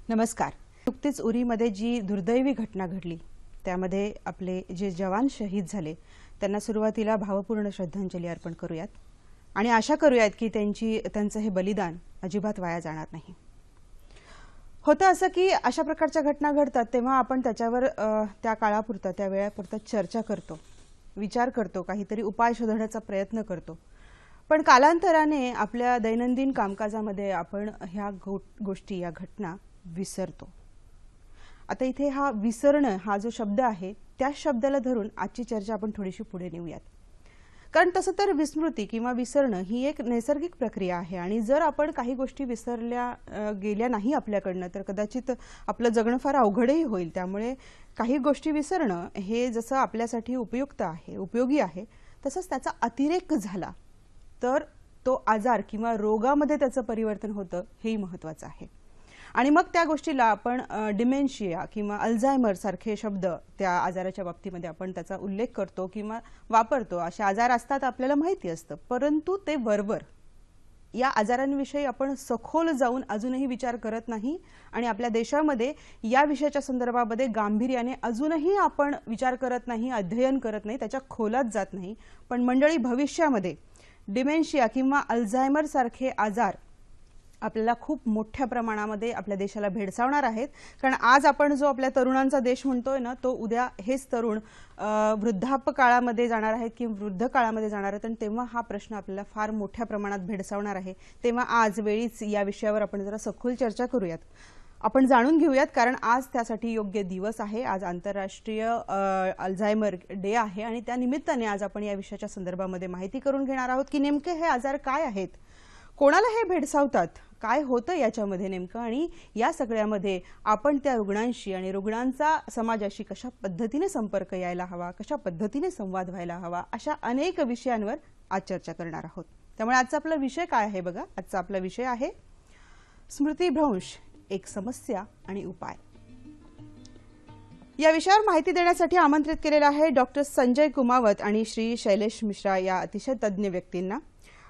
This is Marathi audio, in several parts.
नमस्कार। नुकतीच उरीमध्ये जी दुर्दैवी घटना घडली त्यामध्ये आपले जे जवान शहीद झाले त्यांना सुरुवातीला भावपूर्ण श्रद्धांजली अर्पण करूयात आणि आशा करूयात की त्यांचं हे बलिदान अजिबात वाया जाणार नाही। होतं असं की अशा प्रकारच्या घटना घडतात तेव्हा आपण त्याच्यावर त्या काळापुरता त्या वेळापुरता चर्चा करतो, विचार करतो, काहीतरी उपाय शोधण्याचा प्रयत्न करतो, पण कालांतराने आपल्या दैनंदिन कामकाजामध्ये आपण ह्या गोष्टी या घटना विसरतो। आता इथे हा विसरणं हा जो शब्द आहे त्या शब्दाला धरून आजची चर्चा आपण थोडीशी पुढे नेऊयात। कारण तसं तर विस्मृती किंवा विसरणं ही एक नैसर्गिक प्रक्रिया आहे आणि जर आपण काही गोष्टी विसरल्या गेल्या नाही आपल्याकडनं तर कदाचित आपलं जगणं फार अवघडही होईल। त्यामुळे काही गोष्टी विसरणं हे जसं आपल्यासाठी उपयुक्त आहे, उपयोगी आहे, तसंच त्याचा अतिरेक झाला तर तो आजार किंवा रोगामध्ये त्याचं परिवर्तन होतं हेही महत्त्वाचं आहे। आणि मग त्या गोष्टीला आपण डिमेन्शिया किंवा अल्झायमर सारखे शब्द त्या आजाराच्या बाबतीमध्ये आपण त्याचा उल्लेख करतो किंवा वापरतो। असे आजार असतात आपल्याला माहिती असतं, परंतु ते वरवर या आजारांविषयी आपण सखोल जाऊन अजूनही विचार करत नाही आणि आपल्या देशामध्ये या विषयाच्या संदर्भामध्ये गांभीर्याने अजूनही आपण विचार करत नाही, अध्ययन करत नाही, त्याच्या खोलात जात नाही। पण मंडळी, भविष्यामध्ये डिमेन्शिया किंवा अल्झायमर सारखे आजार आपल्याला खूप मोठ्या प्रमाणामध्ये आपल्या देशाला भेडसावणार आहेत। कारण आज आपण जो आपल्या तरुणांचा देश म्हणतोय ना, तो उद्या हेच तरुण वृद्धाप काळामध्ये जाणार आहेत किंवा वृद्ध काळामध्ये जाणार आहेत आणि तेव्हा हा प्रश्न आपल्याला फार मोठ्या प्रमाणात भेडसावणार आहे। तेव्हा आज वेळीच या विषयावर आपण जरा सखोल चर्चा करूयात, आपण जाणून घेऊयात, कारण आज त्यासाठी योग्य दिवस आहे। आज आंतरराष्ट्रीय अल्झायमर डे आहे आणि त्या निमित्ताने आज आपण या विषयाच्या संदर्भामध्ये माहिती करून घेणार आहोत की नेमके हे आजार काय आहेत, कोणाला हे भेडसावतात, काय होतं याच्यामध्ये नेमकं, आणि या सगळ्यामध्ये आपण त्या रुग्णांशी आणि रुग्णांचा समाजाशी कशा पद्धतीने संपर्क यायला हवा, कशा पद्धतीने संवाद व्हायला हवा, अशा अनेक विषयांवर आज चर्चा करणार आहोत। त्यामुळे आजचा आपला विषय काय आहे बघा, आजचा आपला विषय आहे स्मृतिभ्रंश, एक समस्या आणि उपाय। या विषयावर माहिती देण्यासाठी आमंत्रित केलेलं आहे डॉक्टर संजय कुमावत आणि श्री शैलेश मिश्रा या अतिशय तज्ञ व्यक्तींना।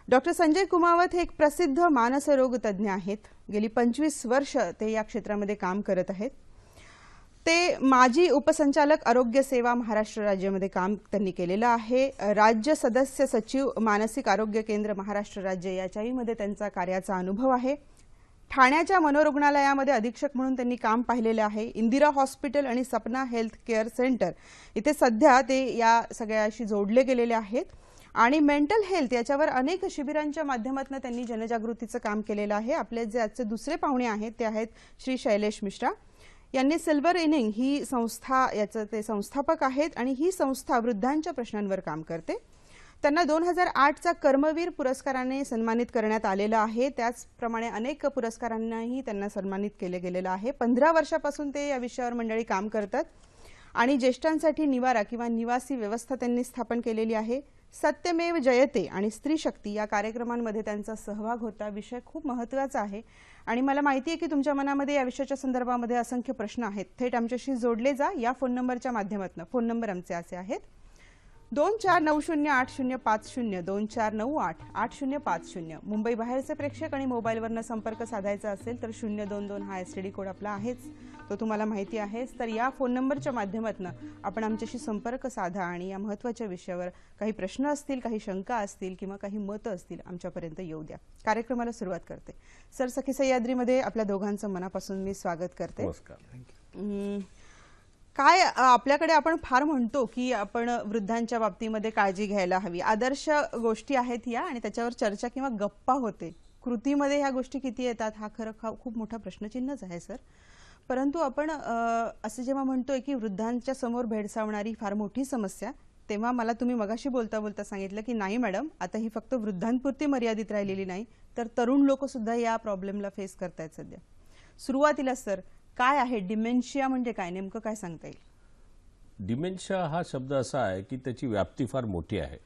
डॉक्टर संजय कुमावत हे एक प्रसिद्ध मानसरोग तज्ञ आहेत। गेली 25 वर्ष ते या क्षेत्रामध्ये काम करत आहेत। ते माजी उपसंचालक आरोग्य सेवा महाराष्ट्र राज्यामध्ये काम त्यांनी केलेलं आहे। राज्य सदस्य सचिव मानसिक आरोग्य केंद्र महाराष्ट्र राज्य याच्याही मध्ये त्यांचा कार्याचा अनुभव आहे। ठाण्याच्या मनोरुग्णालयामध्ये अधीक्षक म्हणून त्यांनी काम पाहिलेले आहे। इंदिरा हॉस्पिटल आणि सपना हेल्थ केअर सेंटर इथे सध्या ते या सगळ्याशी जोडले गेलेले आहेत आणि मेंटल हेल्थ याच्यावर अनेक शिबिरांच्या माध्यमातून त्यांनी जनजागृतीचं काम केलेलं आहे। आपले जे आजचे दुसरे पाहुणे आहेत ते आहेत श्री शैलेश मिश्रा। यांनी सिल्वर इनिंग ही संस्था याचे ते संस्थापक आहेत आणि ही संस्था वृद्धांच्या प्रश्नांवर काम करते। त्यांना 2008 चा कर्मवीर पुरस्काराने सन्मानित करण्यात आलेलं आहे। त्याचप्रमाणे अनेक पुरस्कारांनाही त्यांना सन्मानित केले गेलेलं आहे। 15 वर्षापासून ते या विषयावर मंडळी काम करतात आणि ज्येष्ठांसाठी निवारा किंवा निवासी व्यवस्था त्यांनी स्थापन केलेली आहे। सत्यमेव जयते आणि स्त्री शक्ती या कार्यक्रमांमध्ये त्यांचा सहभाग होता। विषय खूप महत्त्वाचा आहे आणि मला माहिती आहे की तुमच्या मनामध्ये या विषयाच्या संदर्भामध्ये असंख्य प्रश्न आहेत। थेट आमच्याशी जोडले जा या फोन नंबरच्या माध्यमातून। फोन नंबर आमचे असे आहेत 24908050 24988050। मुंबई बाहेरचे प्रेक्षक आणि मोबाईलवरनं संपर्क साधायचा असेल तर 022 हा एसटीडी कोड आपला आहेच। तो तुम्हाला माहिती आहेच. तर या फोन नंबरच्या माध्यमातून आपण आमच्याशी संपर्क साधा आणि या महत्त्वाच्या विषयावर काही प्रश्न असतील, काही शंका असतील किंवा काही मतं असतील आमच्यापर्यंत येऊ द्या. कार्यक्रमाला सुरुवात करते. सर, सखी सह्याद्रीमध्ये आपल्या दोघांचं मनापासून मी स्वागत करते. नमस्कार. काय आपल्याकडे आपण फार म्हणतो की आपण वृद्धांच्या बाबतीमध्ये काळजी घ्यायला हवी, आदर्श गोष्टी आहेत या आणि त्याच्यावर चर्चा किंवा गप्पा होते. कृतीमध्ये ह्या गोष्टी किती येतात हा खरं खूप मोठा प्रश्नचिन्हच आहे सर. परंतु आपण असं जेव्हा म्हणतोय की वृद्धांच्या समोर भेडसावणारी फार मोठी समस्या, तेव्हा मला तुम्ही मगाशी बोलता बोलता सांगितलं की नाही मॅडम, आता ही फक्त वृद्धांपुरती मर्यादित राहिलेली नाही, तर तरुण लोक सुद्धा या प्रॉब्लेमला फेस करतायत सध्या. सुरुवातीला सर, काय आहे डिमेन्शिया, म्हणजे काय, नेमकं काय सांगता येईल? डिमेन्शिया हा शब्द असा आहे की त्याची व्याप्ती फार मोठी आहे.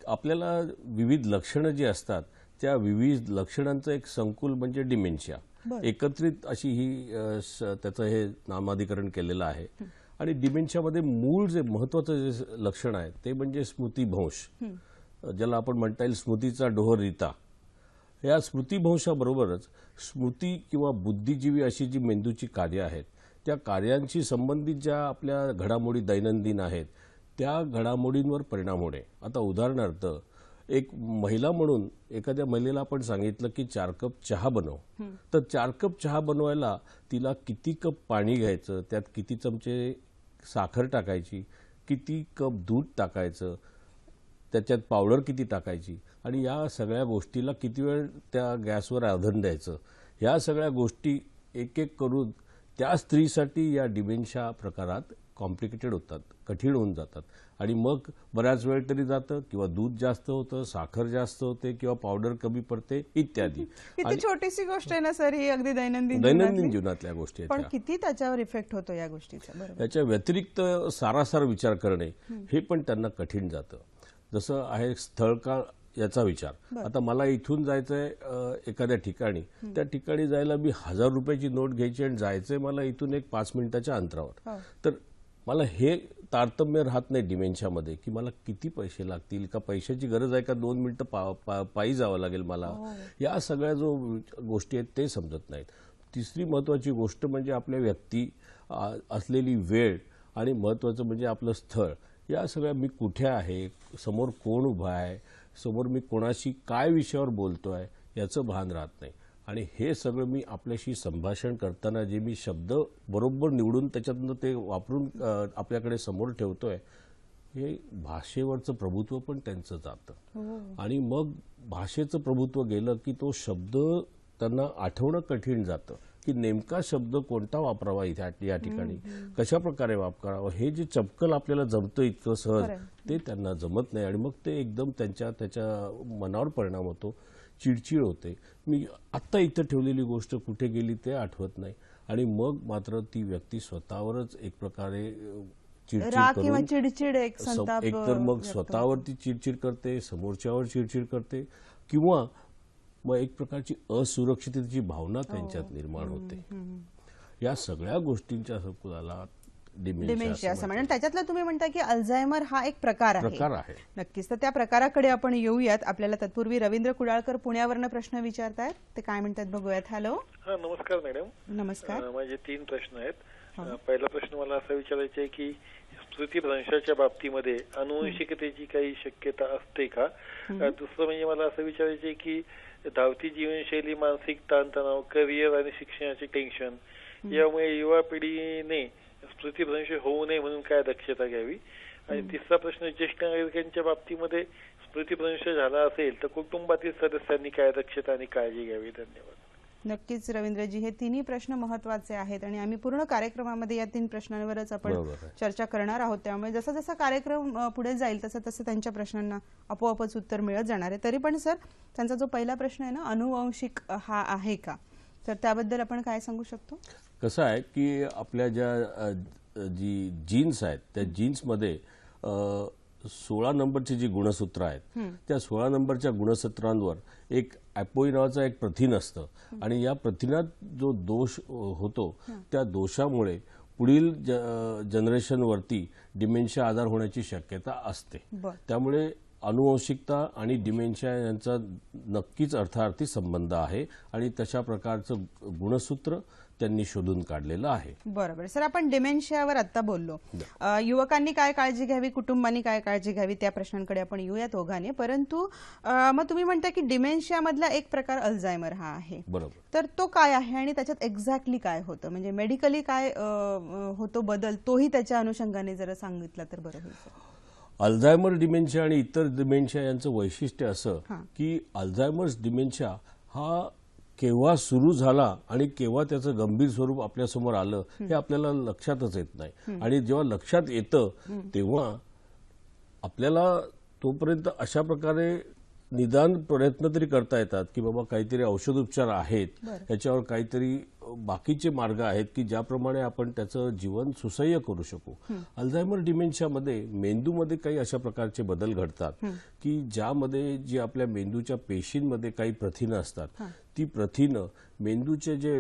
आपल्याला विविध लक्षणं जी असतात त्या विविध लक्षणांचं एक संकुल म्हणजे डिमेन्शिया. एकत्रित अशी ही त्याचं हे नामाधिकरण केलेलं आहे. आणि डिमेन्शियामध्ये मूळ जे महत्त्वाचं जे लक्षण आहे ते म्हणजे स्मृतिभ्रंश, ज्याला आपण म्हणता येईल स्मृतीचा डोहररिता. या स्मृतिभ्रंशाबरोबरच स्मृती किंवा बुद्धिजीवी अशी जी मेंदूची कार्य आहेत त्या कार्यांशी संबंधित ज्या आपल्या घडामोडी दैनंदिन आहेत त्या घडामोडींवर परिणाम होणे. आता उदाहरणार्थ, एक महिला म्हणून एखाद्या महिलेला आपण सांगितलं की 4 कप चहा बनव, तर 4 कप चहा बनवायला तिला किती कप पाणी घ्यायचं, त्यात किती चमचे साखर टाकायची, किती कप दूध टाकायचं, त्याच्यात पावडर किती टाकायची आणि या सगळ्या गोष्टीला किती वेळ त्या गॅसवर आधन द्यायचं, ह्या सगळ्या गोष्टी एक एक करून त्या स्त्रीसाठी या डिमेन्शिया प्रकारात कॉम्प्लिकेटेड होतात, कठीण होऊन जातात. आणि मग बऱ्याच वेळ तरी जातं किंवा दूध जास्त होतं, साखर जास्त होते किंवा पावडर कमी पडते इत्यादी. किती छोटीशी गोष्ट आहे ना सर ही, अगदी दैनंदिन जीवनातल्या गोष्टी आहेत, पण किती त्याच्यावर इफेक्ट होतो या गोष्टीचा. याच्या व्यतिरिक्त सारासार विचार करणे हे पण त्यांना कठीण जातं. जसं आहे स्थळ काळ याचा विचार. आता मला इथून जायचंय एखाद्या ठिकाणी, त्या ठिकाणी जायला मी 1000 रुपयाची नोट घ्यायची आणि जायचंय मला इथून एक 5 मिनिटाच्या अंतरावर. तर मला हे तारतम्य राहत नाही डिमेन्शियामध्ये की मला किती पैसे लागतील, का पैशाची गरज आहे का 2 मिनिटं पायी जावं लागेल मला. या सगळ्या जो गोष्टी आहेत ते समजत नाहीत. तिसरी महत्त्वाची गोष्ट म्हणजे आपल्या व्यक्ती असलेली वेळ आणि महत्त्वाचं म्हणजे आपलं स्थळ. या सगळ्या मी कुठे आहे, समोर कोण उभा आहे, समोर मी कोणाशी काय विषयावर बोलतोय याचं भान राहत नाही. आणि हे सगळं मी आपल्याशी संभाषण करताना जे मी शब्द बरोबर निवडून त्याच्यातनं ते वापरून आपल्याकडे समोर ठेवतोय, हे भाषेवरचं प्रभुत्व पण त्यांचं जातं. आणि मग भाषेचं प्रभुत्व गेलं की तो शब्द त्यांना आठवणं कठीण जातं की नेमका शब्द कोणता वापरावा या ठिकाणी, कशा प्रकारे वापरावा. हे जे चपकल आपल्याला जमतं इतकं सहज, ते त्यांना जमत नाही. आणि मग ते एकदम त्याच्या मनावर परिणाम होतो, चिडचिड होते. मी आत्ता इथं ठेवलेली गोष्ट कुठे गेली ते आठवत नाही. आणि मग मात्र ती व्यक्ती स्वतःवरच एक प्रकारे चिडचिड एकतर मग स्वतःवरती चिडचिड करते, समोरच्यावर चिडचिड करते, किंवा मग एक प्रकारची असुरक्षिततेची भावना त्यांच्यात निर्माण होते. या सगळ्या गोष्टींच्या संकुलाला डिमेन्शिया असं म्हणतात. त्याच्यातला तुम्ही म्हणता की अल्झायमर हा एक प्रकार आहे. नक्कीच, तर त्या प्रकाराकडे आपण येऊयात. आपल्याला तत्पूर्वी रवींद्र कुडाळकर पुण्यावरनं प्रश्न विचारतायत, ते काय म्हणतात बघूयात. हॅलो. नमस्कार मॅडम. नमस्कार. माझे 3 प्रश्न आहेत. पहिला प्रश्न मला असा विचारायचा आहे की स्मृतिभ्रंशाच्या बाबतीमध्ये अनुवंशिकतेची काही शक्यता असते का? दुसरं म्हणजे मला असं विचारायचं आहे की धावती जीवनशैली, मानसिक ताणतणाव, करिअर आणि शिक्षणाचे टेन्शन यामुळे युवा पिढीने स्मृतिभ्रंश होऊ नये म्हणून काय दक्षता घ्यावी? आणि तिसरा प्रश्न, ज्येष्ठ नागरिकांच्या बाबतीमध्ये स्मृतिभ्रंश झाला असेल तर कुटुंबातील सदस्यांनी काय दक्षता आणि काळजी घ्यावी? धन्यवाद. नक्कीच रवींद्रजी, हे तिन्ही प्रश्न महत्त्वाचे आहेत आणि आम्ही पूर्ण कार्यक्रमामध्ये या 3 प्रश्नांवरच आपण चर्चा करणार आहोत. त्यामुळे जसा जसा कार्यक्रम पुढे जाईल तसं तसं त्यांच्या प्रश्नांना आपोआपच उत्तर मिळत जाणार आहे. तरी पण सर, त्यांचा जो पहिला प्रश्न आहे ना, अनुवंशिक हा आहे का, तर त्याबद्दल आपण काय सांगू शकतो? कसं आहे की आपल्या ज्या जी जीन्स आहेत त्या जीन्समध्ये 16 नंबरची जी गुणसूत्र आहेत त्या 16 नंबरच्या गुणसूत्रांवर एक ॲपोई नावाचं एक प्रथिन असतं. आणि या प्रथिनात जो दोष होतो त्या दोषामुळे पुढील जनरेशनवरती डिमेन्शिया आजार होण्याची शक्यता असते. त्यामुळे अनुवंशिकता आणि डिमेन्शिया यांचा नक्कीच अर्थार्थी संबंध आहे. आणि तशा प्रकारचं गुणसूत्र त्यांनी शोधून काढलेलं आहे. बरोबर सर, आपण डिमेन्शियावर आता बोललो. युवकांनी काय काळजी घ्यावी, कुटुंबांनी काय काळजी घ्यावी, त्या प्रश्नांकडे आपण येऊयात ओघाने. परंतु मग तुम्ही म्हणता की डिमेन्शिया मधला एक प्रकार अल्झायमर हा आहे. बरोबर. तर तो काय आहे आणि त्याच्यात एक्झॅक्टली काय होतं, म्हणजे मेडिकली काय होतो बदल, तोही त्याच्या अनुषंगाने जरा सांगितलं तर बरं होईल सर. अल्झायमर डिमेन्शिया आणि इतर डिमेन्शिया यांचं वैशिष्ट्य असं की अल्झायमर्स डिमेन्शिया हा केव्हा सुरू झाला आणि केव्हा त्याचं गंभीर स्वरूप आपल्यासमोर आलं हे आपल्याला लक्षातच येत नाही. आणि जेव्हा लक्षात येतं तेव्हा आपल्याला तोपर्यंत अशा प्रकारे निदान प्रयत्न तरी करता येतात की बाबा काहीतरी औषधोपचार आहेत, याच्यावर काहीतरी बाकीचे मार्ग आहेत की ज्याप्रमाणे आपण त्याचं जीवन सुसह्य करू शकू. अल्झायमर डिमेन्शियामध्ये मेंदूमध्ये काही अशा प्रकारचे बदल घडतात की ज्यामध्ये जी आपल्या मेंदूच्या पेशींमध्ये काही प्रथिनं असतात, ती प्रथिनं मेंदूचे जे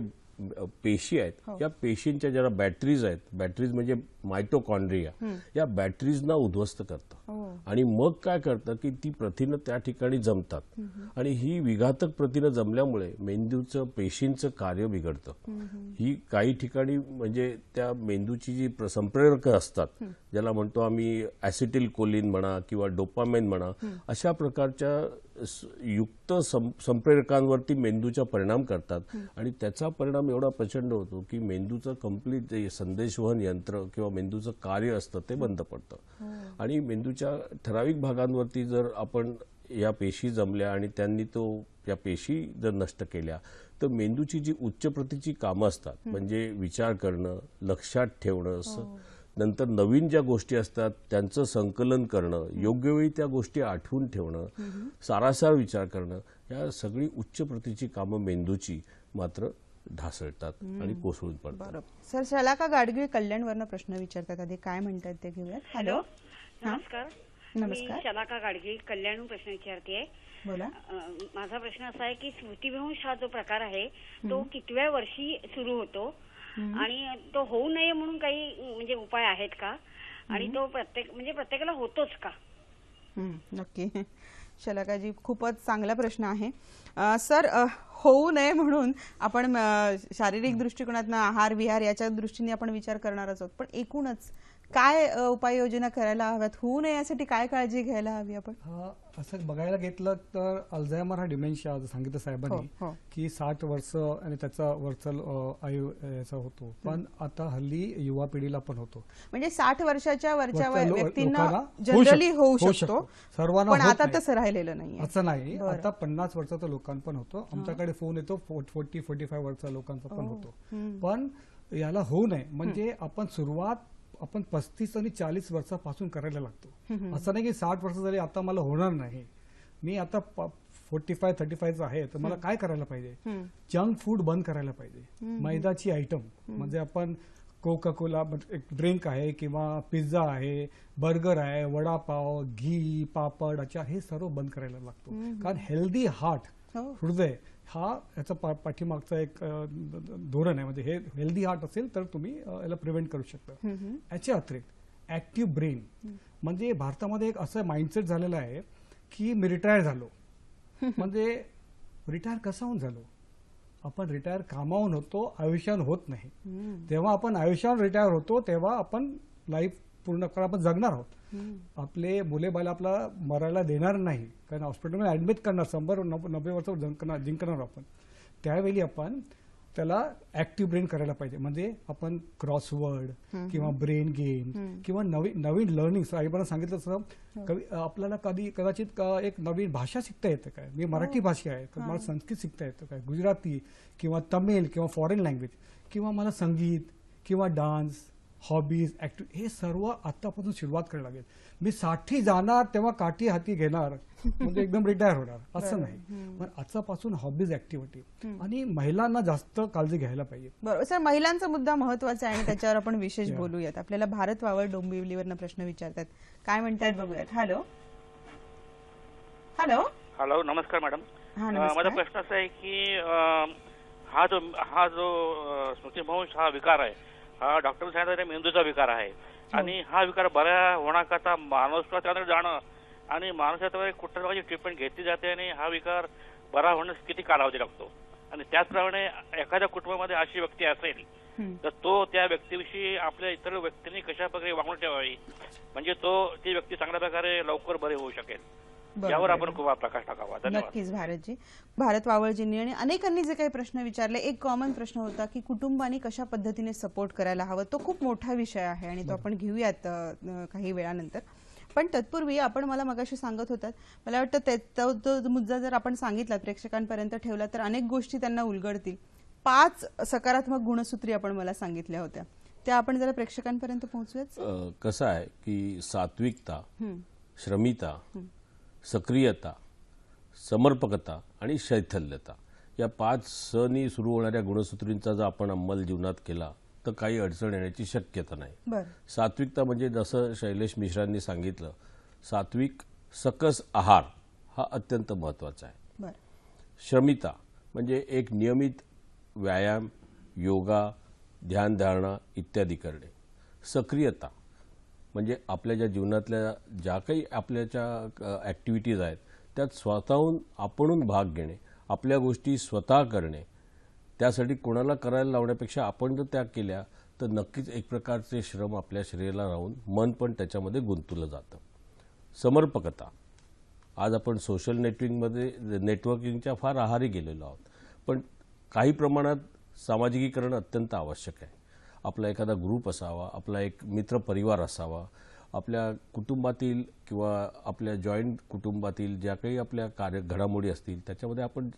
पेशी आहेत या पेशींच्या ज्याला बॅटरीज आहेत, बॅटरीज म्हणजे मायटोकॉन्ड्रिया, या बॅटरीजना उद्ध्वस्त करतं. आणि मग काय करतं की ती प्रथिनं त्या ठिकाणी जमतात आणि ही विघातक प्रथिनं जमल्यामुळे मेंदूचं पेशींचं कार्य बिघडतं. ही काही ठिकाणी म्हणजे त्या मेंदूची जी संप्रेरक असतात, ज्याला म्हणतो आम्ही ऍसिटिल कोलिन म्हणा किंवा डोपामाइन म्हणा, अशा प्रकारच्या युक्त संप्रेरकांवरती मेंदूचा परिणाम करतात आणि त्याचा परिणाम एवढा प्रचंड होतो की मेंदूचं कंप्लीट जे संदेशवहन यंत्र किंवा मेंदूचं कार्य असतं ते बंद पडतं. आणि मेंदूच्या ठराविक भागांवरती जर आपण या पेशी जमल्या आणि त्यांनी या पेशी जर नष्ट केल्या तर मेंदूची जी उच्च प्रतीची कामं असतात, म्हणजे विचार करणं, लक्षात ठेवणं, नंतर नवीन ज्या गोष्टी असतात त्यांचं संकलन करणं, योग्य वेळी त्या गोष्टी आठवून ठेवणं, सारासार विचार करणं, या सगळी उच्च प्रतीची कामं मेंदूची मात्र ढासळतात आणि कोसळून पडतात. बरोबर सर, शलाका गाडगीळ कल्याणवरनं प्रश्न विचारतात, आधी काय म्हणतात ते घेऊयात. हॅलो. नमस्कार. नमस्कार. मी शलाका गाडगीळ कल्याणहून प्रश्न विचारते. बोला. माझा प्रश्न असा आहे की स्मृतिभ्रंश हा जो प्रकार आहे तो कितव्या वर्षी सुरू होतो आणि तो होऊ नये म्हणून काही म्हणजे उपाय आहेत का, आणि तो प्रत्येकाला होतोच का? नक्की शलाकाजी, खूपच चांगला प्रश्न आहे सर. होऊ नये म्हणून आपण शारीरिक दृष्टिकोनातून आहार विहार याच्या दृष्टीने आपण विचार करणारच आहोत, पण एकूणच काय उपाययोजना करायला हव्यात, होऊ नये यासाठी काय काळजी घ्यायला हवी आपण? असं बघायला घेतलं तर अल्झायमर हा डिमेन्शिया सांगितलं साहेबांनी की 60 वर्ष आणि त्याचा वरचल आयु याचा होतो, पण आता हल्ली युवा पिढीला पण होतो. म्हणजे 60 वर्षाच्या वरच्या व्यक्तींना जनरली होऊ शकतो सर्वांना, पण आता तसं राहिलेलं नाही. असं नाही, आता 50 वर्षाचा लोकांना पण होतो. आमच्याकडे फोन येतो 40-45 वर्षाच्या लोकांचा पण होतो. पण याला होऊ नये म्हणजे आपण 35 आणि 40 वर्षापासून करायला लागतो. असं नाही की 60 वर्ष झाली आता मला होणार नाही, मी आता 45-35 आहे तर मला काय करायला पाहिजे? जंक फूड बंद करायला पाहिजे. मैदाची आयटम म्हणजे आपण कोका कोला एक ड्रिंक आहे किंवा पिझ्झा आहे, बर्गर आहे, वडापाव, घी, पापड, अचार, हे सर्व बंद करायला लागतो. कारण हेल्दी हार्ट, हृदय हा याचा पाठीमागचा एक धोरण आहे. म्हणजे हे हेल्दी हार्ट असेल तर तुम्ही याला प्रिव्हेंट करू शकता. याच्या अतिरिक्त ऍक्टिव्ह ब्रेन, म्हणजे भारतामध्ये एक असं माइंडसेट झालेलं आहे की मी रिटायर झालो. म्हणजे रिटायर कसा होऊन झालो? आपण रिटायर कामावून होतो, आयुष्यान होत नाही. तेव्हा आपण आयुष्यान रिटायर होतो तेव्हा आपण लाईफ पूर्ण आपण जगणार आहोत. आपले मुले बाला आपला मरायला देणार नाही, कारण हॉस्पिटलमध्ये ऍडमिट करणार, 100-90 वर्ष जिंकणार आपण. त्यावेळी आपण त्याला ऍक्टिव्ह ब्रेन करायला पाहिजे. म्हणजे आपण क्रॉसवर्ड किंवा ब्रेन गेम किंवा नवीन लर्निंग, साहेबांना सांगितलं तसं आपल्याला कदाचित एक नवीन भाषा शिकता येतं काय? मी मराठी भाषा आहे तर मला संस्कृत शिकता येतं काय, गुजराती किंवा तमिळ किंवा फॉरेन लँग्वेज, किंवा मला संगीत किंवा डान्स, हॉबीज, ऍक्टिव्ह, हे सर्व आतापासून सुरुवात करायला लागेल. मी 60 जाणार तेव्हा काठी हाती घेणार म्हणजे एकदम रिटायर होणार असं नाही. पण आजपासून हॉबीज, ऍक्टिव्हिटी, आणि महिलांना जास्त काळजी घ्यायला पाहिजे. बरोबर सर, महिलांचा मुद्दा महत्वाचा आहे आणि त्याच्यावर आपण विशेष बोलूयात. आपल्याला भारत वावळ डोंबिवलीवरनं प्रश्न विचारतात, काय म्हणतात बघूयात. हॅलो. हॅलो. हॅलो, नमस्कार मॅडम. माझा प्रश्न असा आहे की हा जो स्मृतिभ्रंश हा विकार आहे, हा डॉक्टर सांगितलं मेंदूचा विकार आहे, आणि हा विकार बऱ्या होण्याकरता मानसशास्त्राकडे जाणं आणि मानसशास्त्रावर कुठल्या प्रकारची ट्रीटमेंट घेतली जाते, आणि हा विकार बरा होण्यास किती कालावधी लागतो, आणि त्याचप्रमाणे एखाद्या कुटुंबामध्ये अशी व्यक्ती असेल तर तो त्या व्यक्तीविषयी आपल्या इतर व्यक्तींनी कशा प्रकारे वागणूक ठेवावी, म्हणजे ती व्यक्ती चांगल्या प्रकारे लवकर बरे होऊ शकेल, यावर आपण खूप प्रकाश टाकावा. धन्यवाद. नक्कीच भारतजी. भारत वावळजींनी आणि अनेकांनी जे काही प्रश्न विचारले, एक कॉमन प्रश्न होता की कुटुंबाने कशा पद्धतीने सपोर्ट करायला हवं. तो खूप मोठा विषय आहे आणि तो आपण घेऊयात काही वेळानंतर. पण तत्पूर्वी आपण मला मगाशी सांगत होतात, मला वाटतं तो मुद्दा जर आपण सांगितला, प्रेक्षकांपर्यंत ठेवला, तर अनेक गोष्टी त्यांना उलगडतील. 5 सकारात्मक गुणसूत्री आपण मला सांगितल्या होत्या, त्या आपण जरा प्रेक्षकांपर्यंत पोहोचूयात. कसं आहे की सात्विकता, श्रमिता, सक्रियता, समर्पकता आणि शैथिल्यता या 5 सनी सुरू होणाऱ्या गुणसूत्रींचा जर आपण अंमल जीवनात केला तर काही अडचण येण्याची शक्यता नाही. सात्विकता म्हणजे जसं शैलेश मिश्रांनी सांगितलं, सात्विक सकस आहार हा अत्यंत महत्त्वाचा आहे. श्रमिता म्हणजे एक नियमित व्यायाम, योगा, ध्यानधारणा इत्यादी करणे. सक्रियता म्हणजे आपल्या ज्या जीवनातल्या ज्या काही आपल्याच्या ॲक्टिव्हिटीज आहेत त्यात स्वतःहून आपणहून भाग घेणे, आपल्या गोष्टी स्वतः करणे, त्यासाठी कोणाला करायला लावण्यापेक्षा आपण जर त्या केल्या तर नक्कीच एक प्रकारचे श्रम आपल्या शरीराला राहून मन पण त्याच्यामध्ये गुंतवलं जातं. समर्पकता, आज आपण सोशल नेटवर्किंगच्या फार आहारी गेलेलो आहोत, पण काही प्रमाणात सामाजिकीकरण अत्यंत आवश्यक आहे. आपला एखादा ग्रुप असावा, आपला एक मित्र परिवार असावा, आपल्या कुटुंबातील किंवा आपल्या जॉईंट कुटुंबातील ज्या काही आपल्या घडामोडी असतील त्याच्यामध्ये आपण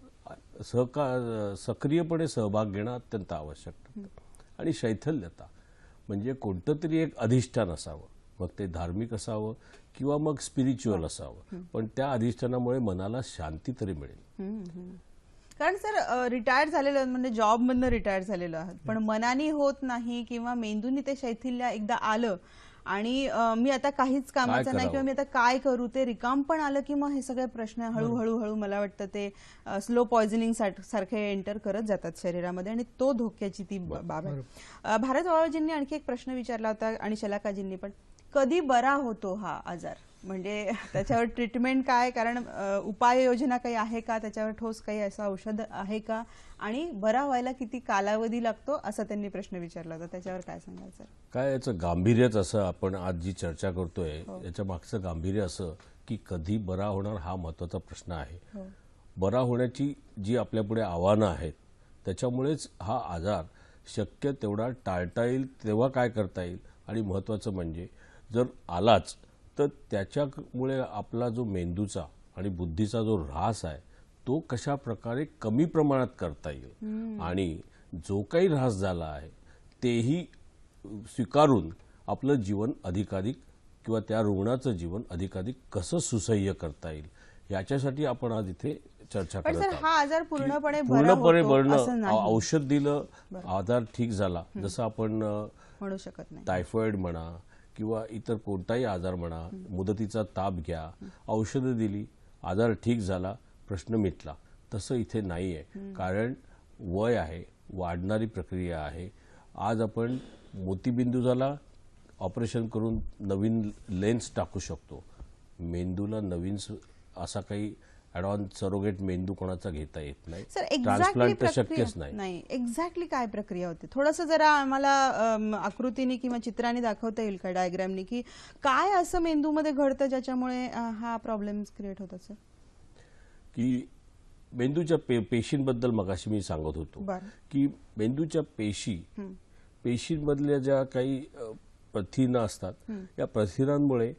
सक्रियपणे सहभाग घेणं अत्यंत आवश्यक ठरतं. आणि शैथिल्यता म्हणजे कोणतं तरी एक अधिष्ठान असावं, मग ते धार्मिक असावं किंवा मग स्पिरिच्युअल असावं, पण त्या अधिष्ठानामुळे मनाला शांती तरी मिळेल. कारण सर रिटायर झालेलो म्हणजे जॉबमधनं रिटायर झालेलो आहात, पण मनाने होत नाही किंवा मेंदूनी ते शैथिल्य एकदा आलं आणि मी आता काहीच कामाचं नाही किंवा मी आता काय करू, ते रिकाम पण आलं की मग हे सगळे प्रश्न हळूहळू मला वाटतं ते स्लो पॉइझनिंग सारखे एंटर करत जातात शरीरामध्ये आणि तो धोक्याची ती बाब आहे. भारत वावळजींनी आणखी एक प्रश्न विचारला होता आणि शलाकाजींनी पण, कधी बरा होतो हा आजार, म्हणजे त्याच्यावर ट्रीटमेंट काय, कारण उपाययोजना काही आहे का, त्याच्यावर ठोस काही असं औषध आहे का, आणि बरा व्हायला किती कालावधी लागतो, असा त्यांनी प्रश्न विचारला होता. त्याच्यावर काय सांगाल सर? काय याचं गांभीर्यच असं, आपण आज जी चर्चा करतोय याच्या मागचं गांभीर्य असं की कधी बरा होणार हा महत्त्वाचा प्रश्न आहे. बरा होण्याची जी आपल्यापुढे आव्हानं आहेत त्याच्यामुळेच हा आजार शक्य तेवढा टाळता येईल तेव्हा काय करता येईल, आणि महत्त्वाचं म्हणजे जर आलाच तर त्याच्यामुळे आपला जो मेंदूचा आणि बुद्धीचा जो ऱ्हास आहे तो कशा प्रकारे कमी प्रमाणात करता येईल, आणि जो काही ऱ्हास झाला आहे तेही स्वीकारून आपलं जीवन अधिकाधिक किंवा त्या रुग्णाचं जीवन अधिकाधिक कसं सुसह्य करता येईल याच्यासाठी आपण आज इथे चर्चा करत आहोत. हा आजार पूर्णपणे बरं औषध दिलं आजार ठीक झाला जसं आपण म्हणू शकत नाही. टायफॉइड म्हणा किंवा इतर कोणताही आजार म्हणा, मुदतीचा ताप घ्या, औषधं दिली, आजार ठीक झाला, प्रश्न मिटला, तसं इथे नाही आहे. कारण वय आहे, वाढणारी प्रक्रिया आहे. आज आपण मोतीबिंदूला ऑपरेशन करून नवीन लेन्स टाकू शकतो, मेंदूला नवीन असा काही ॲडव्हान्स सरोगेट मेंदू कोणाचा घेता येत नाही. ट्रान्सप्लांट तर शक्यच नाही. एक्झॅक्टली काय प्रक्रिया होते, थोडंसं जरा आम्हाला आकृतीने किंवा चित्राने दाखवता येईल का, डायग्रामनी, की काय असं मेंदूमध्ये घडतं ज्याच्यामुळे हा प्रॉब्लेम्स क्रिएट होतात सर? की मेंदूच्या पेशींबद्दल मगाशी मी सांगत होतो की मेंदूच्या पेशींमधल्या ज्या काही प्रथिनं असतात, या प्रथिनांमुळे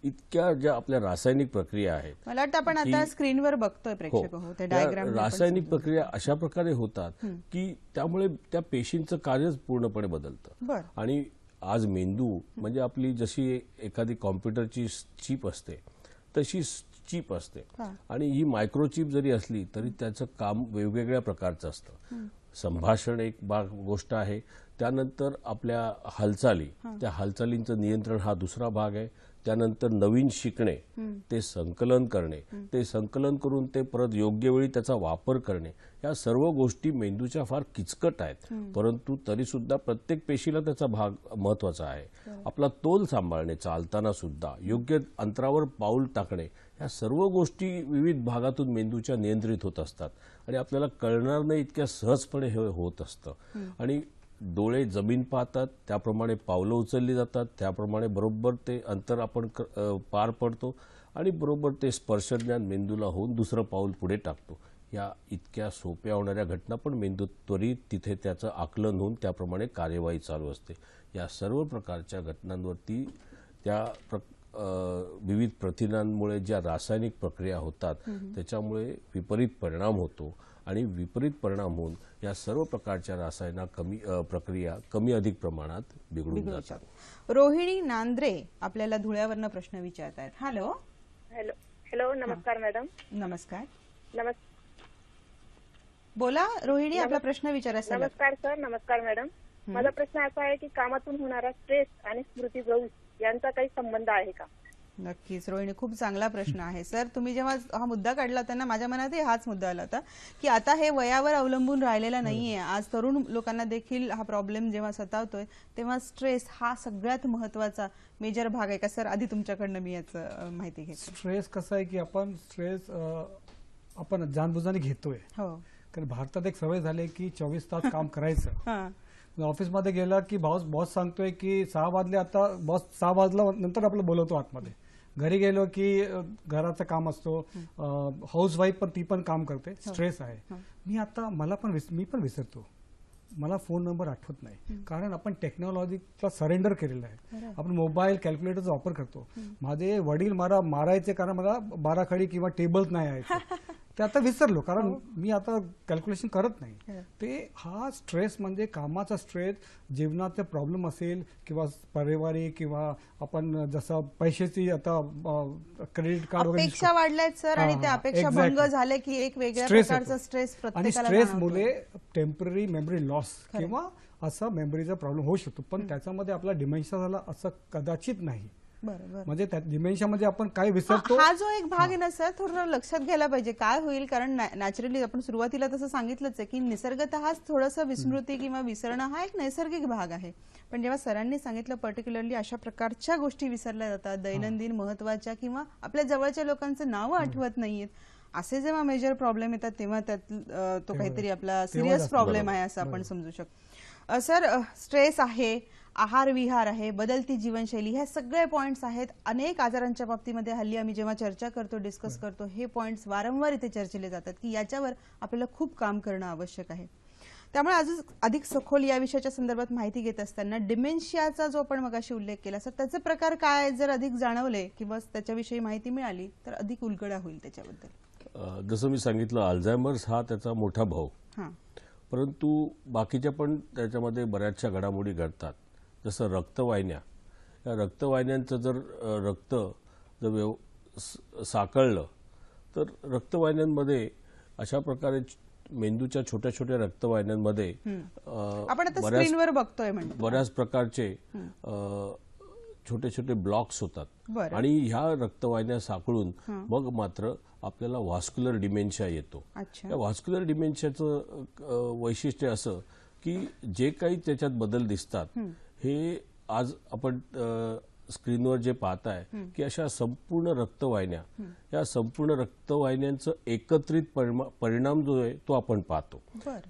इतक्या ज्या आपल्या रासायनिक प्रक्रिया आहेत, मला वाटतं आपण आता स्क्रीनवर बघतोय प्रेक्षक, ते डायग्राम, रासायनिक प्रक्रिया अशा प्रकारे होतात की त्यामुळे त्या पेशींचं कार्यच पूर्णपणे बदलतं. आणि आज मेंदू म्हणजे आपली जशी एखादी कॉम्प्युटरची चिप असते तशी चिप असते, आणि ही मायक्रोचिप जरी असली तरी त्याचं काम वेगवेगळ्या प्रकारचं असतं. संभाषण एक गोष्ट आहे, त्यानंतर आपल्या हालचाली, त्या हालचालींचं नियंत्रण हा दुसरा भाग आहे, त्यानंतर नवीन शिकणे, ते संकलन करणे, ते संकलन करून ते परत योग्य वेळी त्याचा वापर करणे, या सर्व गोष्टी मेंदूच्या फार किचकट आहेत. परंतु तरी सुद्धा प्रत्येक पेशीला त्याचा भाग महत्वाचा आहे. आपला तोल सांभाळणे, चालताना सुद्धा योग्य अंतरावर पाऊल टाकणे, या सर्व गोष्टी विविध भागातून मेंदूच्या नियंत्रित होत असतात आणि आपल्याला कळणार नाही इतक्या सहजपणे हे होत असतं. आणि डोळे जमीन पाहतात, त्याप्रमाणे पावलं उचलली जातात, त्याप्रमाणे बरोबर ते अंतर आपण पार पडतो आणि बरोबर ते स्पर्शज्ञान मेंदूला होऊन दुसरं पाऊल पुढे टाकतो. या इतक्या सोप्या होणाऱ्या घटना पण मेंदू त्वरित तिथे त्याचं आकलन होऊन त्याप्रमाणे कार्यवाही चालू असते. या सर्व प्रकारच्या घटनांवरती त्या विविध प्रथिनांमुळे ज्या रासायनिक प्रक्रिया होतात त्याच्यामुळे विपरीत परिणाम होतो आणि विपरीत परिणाम होऊन या सर्व प्रकारच्या प्रक्रिया कमी अधिक प्रमाणात बिघडून जातात. रोहिणी नांद्रे आपल्याला धुळ्यावरनं प्रश्न विचारत आहेत. हॅलो. हॅलो हॅलो नमस्कार मॅडम. नमस्कार. बोला रोहिणी, आपला प्रश्न विचारायचा. नमस्कार सर. नमस्कार मॅडम. माझा प्रश्न असा आहे की कामातून होणारा स्ट्रेस आणि स्मृतिभ्रंश यांचा काही संबंध आहे का? नक्कीच रोहिणी, खूप चांगला प्रश्न आहे सर. तुम्ही जेव्हा हा मुद्दा काढला होता ना, माझ्या मनातही हाच मुद्दा आला होता की आता हे वयावर अवलंबून राहिलेला नाहीये. आज तरुण लोकांना देखील हा प्रॉब्लेम जेव्हा सतावतोय तेव्हा स्ट्रेस हा सगळ्यात महत्वाचा मेजर भाग आहे का सर? आधी तुमच्याकडनं मी याचं माहिती घेते. स्ट्रेस कसं आहे की आपण स्ट्रेस आपण जानबुजाने घेतोय. हो, कारण भारतात एक सवय झाली की 24 तास काम करायचं. ऑफिसमध्ये गेला की बॉस सांगतोय की 6 वाजले, आता बॉस 6 वाजला नंतर आपलं बोलवतो आतमध्ये. घरी गेलो की घराचं काम असतो, हाऊसवाईफ पण ती पण काम करते. स्ट्रेस आहे. मी पण विसरतो, मला फोन नंबर आठवत नाही, कारण आपण टेक्नॉलॉजीला सरेंडर केलेलं आहे. आपण मोबाईल कॅल्क्युलेटरचा वापर करतो. माझे वडील मला मारायचे कारण मला बाराखडी किंवा टेबल नाही यायचं. ते आता विसरलो, कारण मी आता कॅल्क्युलेशन करत नाही. ते हा स्ट्रेस म्हणजे कामाचा स्ट्रेस, जीवनाचा प्रॉब्लेम असेल किंवा पारिवारिक किंवा आपण जसं पैशाची आता क्रेडिट कार्ड वगैरे अपेक्षा वाढल्यात सर आणि त्या अपेक्षा भंग झाले की एक वेगळ्या प्रकारचा स्ट्रेस आणि प्रत्येकाला स्ट्रेसमुळे टेम्पररी मेमरी लॉस किंवा असा मेमरीचा प्रॉब्लेम होऊ शकतो. पण त्याच्यामध्ये आपला डिमेन्शिया झाला असं कदाचित नाही. बरोबर. म्हणजे त्या डिमेन्शियामध्ये आपण काय विसरतो, हा जो एक भाग आहे ना सर, थोडं लक्षात घ्यायला पाहिजे. काय होईल, कारण नॅचरली आपण सुरुवातीला तसं सांगितलंच आहे की निसर्गतःच थोडंसं विस्मृती किंवा विसरणं हा एक नैसर्गिक भाग आहे. पण जेव्हा सरांनी सांगितलं पर्टिक्युलरली अशा प्रकारच्या गोष्टी विसरल्या जातात, दैनंदिन महत्वाच्या किंवा आपल्या जवळच्या लोकांचं नावं आठवत नाहीयेत, असे जेव्हा मेजर प्रॉब्लेम येतात तेव्हा त्यात तो काहीतरी आपला सिरियस प्रॉब्लेम आहे असं आपण समजू शकतो. सर, स्ट्रेस आहे, आहार विहार आहे, बदलती जीवनशैली, हे सगळे पॉइंट्स आहेत. अनेक आजारांच्या बाबतीमध्ये हल्ली आम्ही जेव्हा चर्चा करतो, डिस्कस करतो, हे पॉइंट्स वारंवार इथे चर्चेले जातात की याच्यावर आपल्याला खूप काम करणं आवश्यक आहे. त्यामुळे अजून अधिक सखोल या विषयाच्या संदर्भात माहिती घेत असताना डिमेन्शियाचा जो आपण मगाशी उल्लेख केला सर, त्याचे प्रकार काय जर अधिक जाणवले किंवा त्याच्याविषयी माहिती मिळाली तर अधिक उलगडा होईल त्याच्याबद्दल. जसं मी सांगितलं, अल्झायमर्स हा त्याचा मोठा भाऊ, परंतु बाकीच्या पण त्याच्यामध्ये बऱ्याचशा घडामोडी घडतात. जसं रक्तवाहिन्या, या रक्तवाहिन्यांचं जर रक्त जर साकळलं तर रक्तवाहिन्यांमध्ये अशा प्रकारे मेंदूच्या छोट्या छोट्या रक्तवाहिन्यांमध्ये आपण आता स्क्रीनवर बघतोय बऱ्याच प्रकारचे छोटे छोटे ब्लॉक्स होतात आणि ह्या रक्तवाहिन्या साकळून मग मात्र आपल्याला व्हास्क्युलर डिमेन्शिया येतो. या व्हास्क्युलर डिमेन्शियाचं वैशिष्ट्य असं की जे काही त्याच्यात बदल दिसतात हे आज आपण स्क्रीनवर जे पाहताय की अशा संपूर्ण रक्तवाहिन्या, या संपूर्ण रक्तवाहिन्यांचं एकत्रित परिणाम जो आहे तो आपण पाहतो.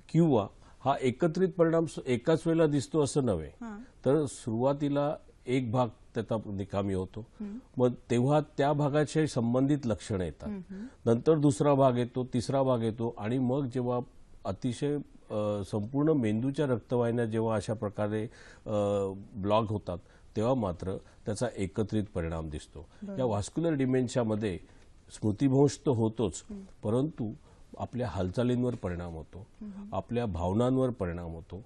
किंवा हा एकत्रित परिणाम एकाच वेळेला दिसतो असं नव्हे, तर सुरुवातीला एक भाग त्याचा निकामी होतो, मग तेव्हा त्या भागाशी संबंधित लक्षणं येतात, नंतर दुसरा भाग येतो, तिसरा भाग येतो आणि मग जेव्हा अतिशय संपूर्ण मेंदूच्या रक्तवाहिन्या जेव्हा अशा प्रकारे ब्लॉक होतात तेव्हा मात्र त्याचा एकत्रित परिणाम दिसतो. या व्हास्क्युलर डिमेन्शियामध्ये स्मृतिभ्रंश तर होतोच, परंतु आपल्या हालचालींवर परिणाम होतो, आपल्या भावनांवर परिणाम होतो.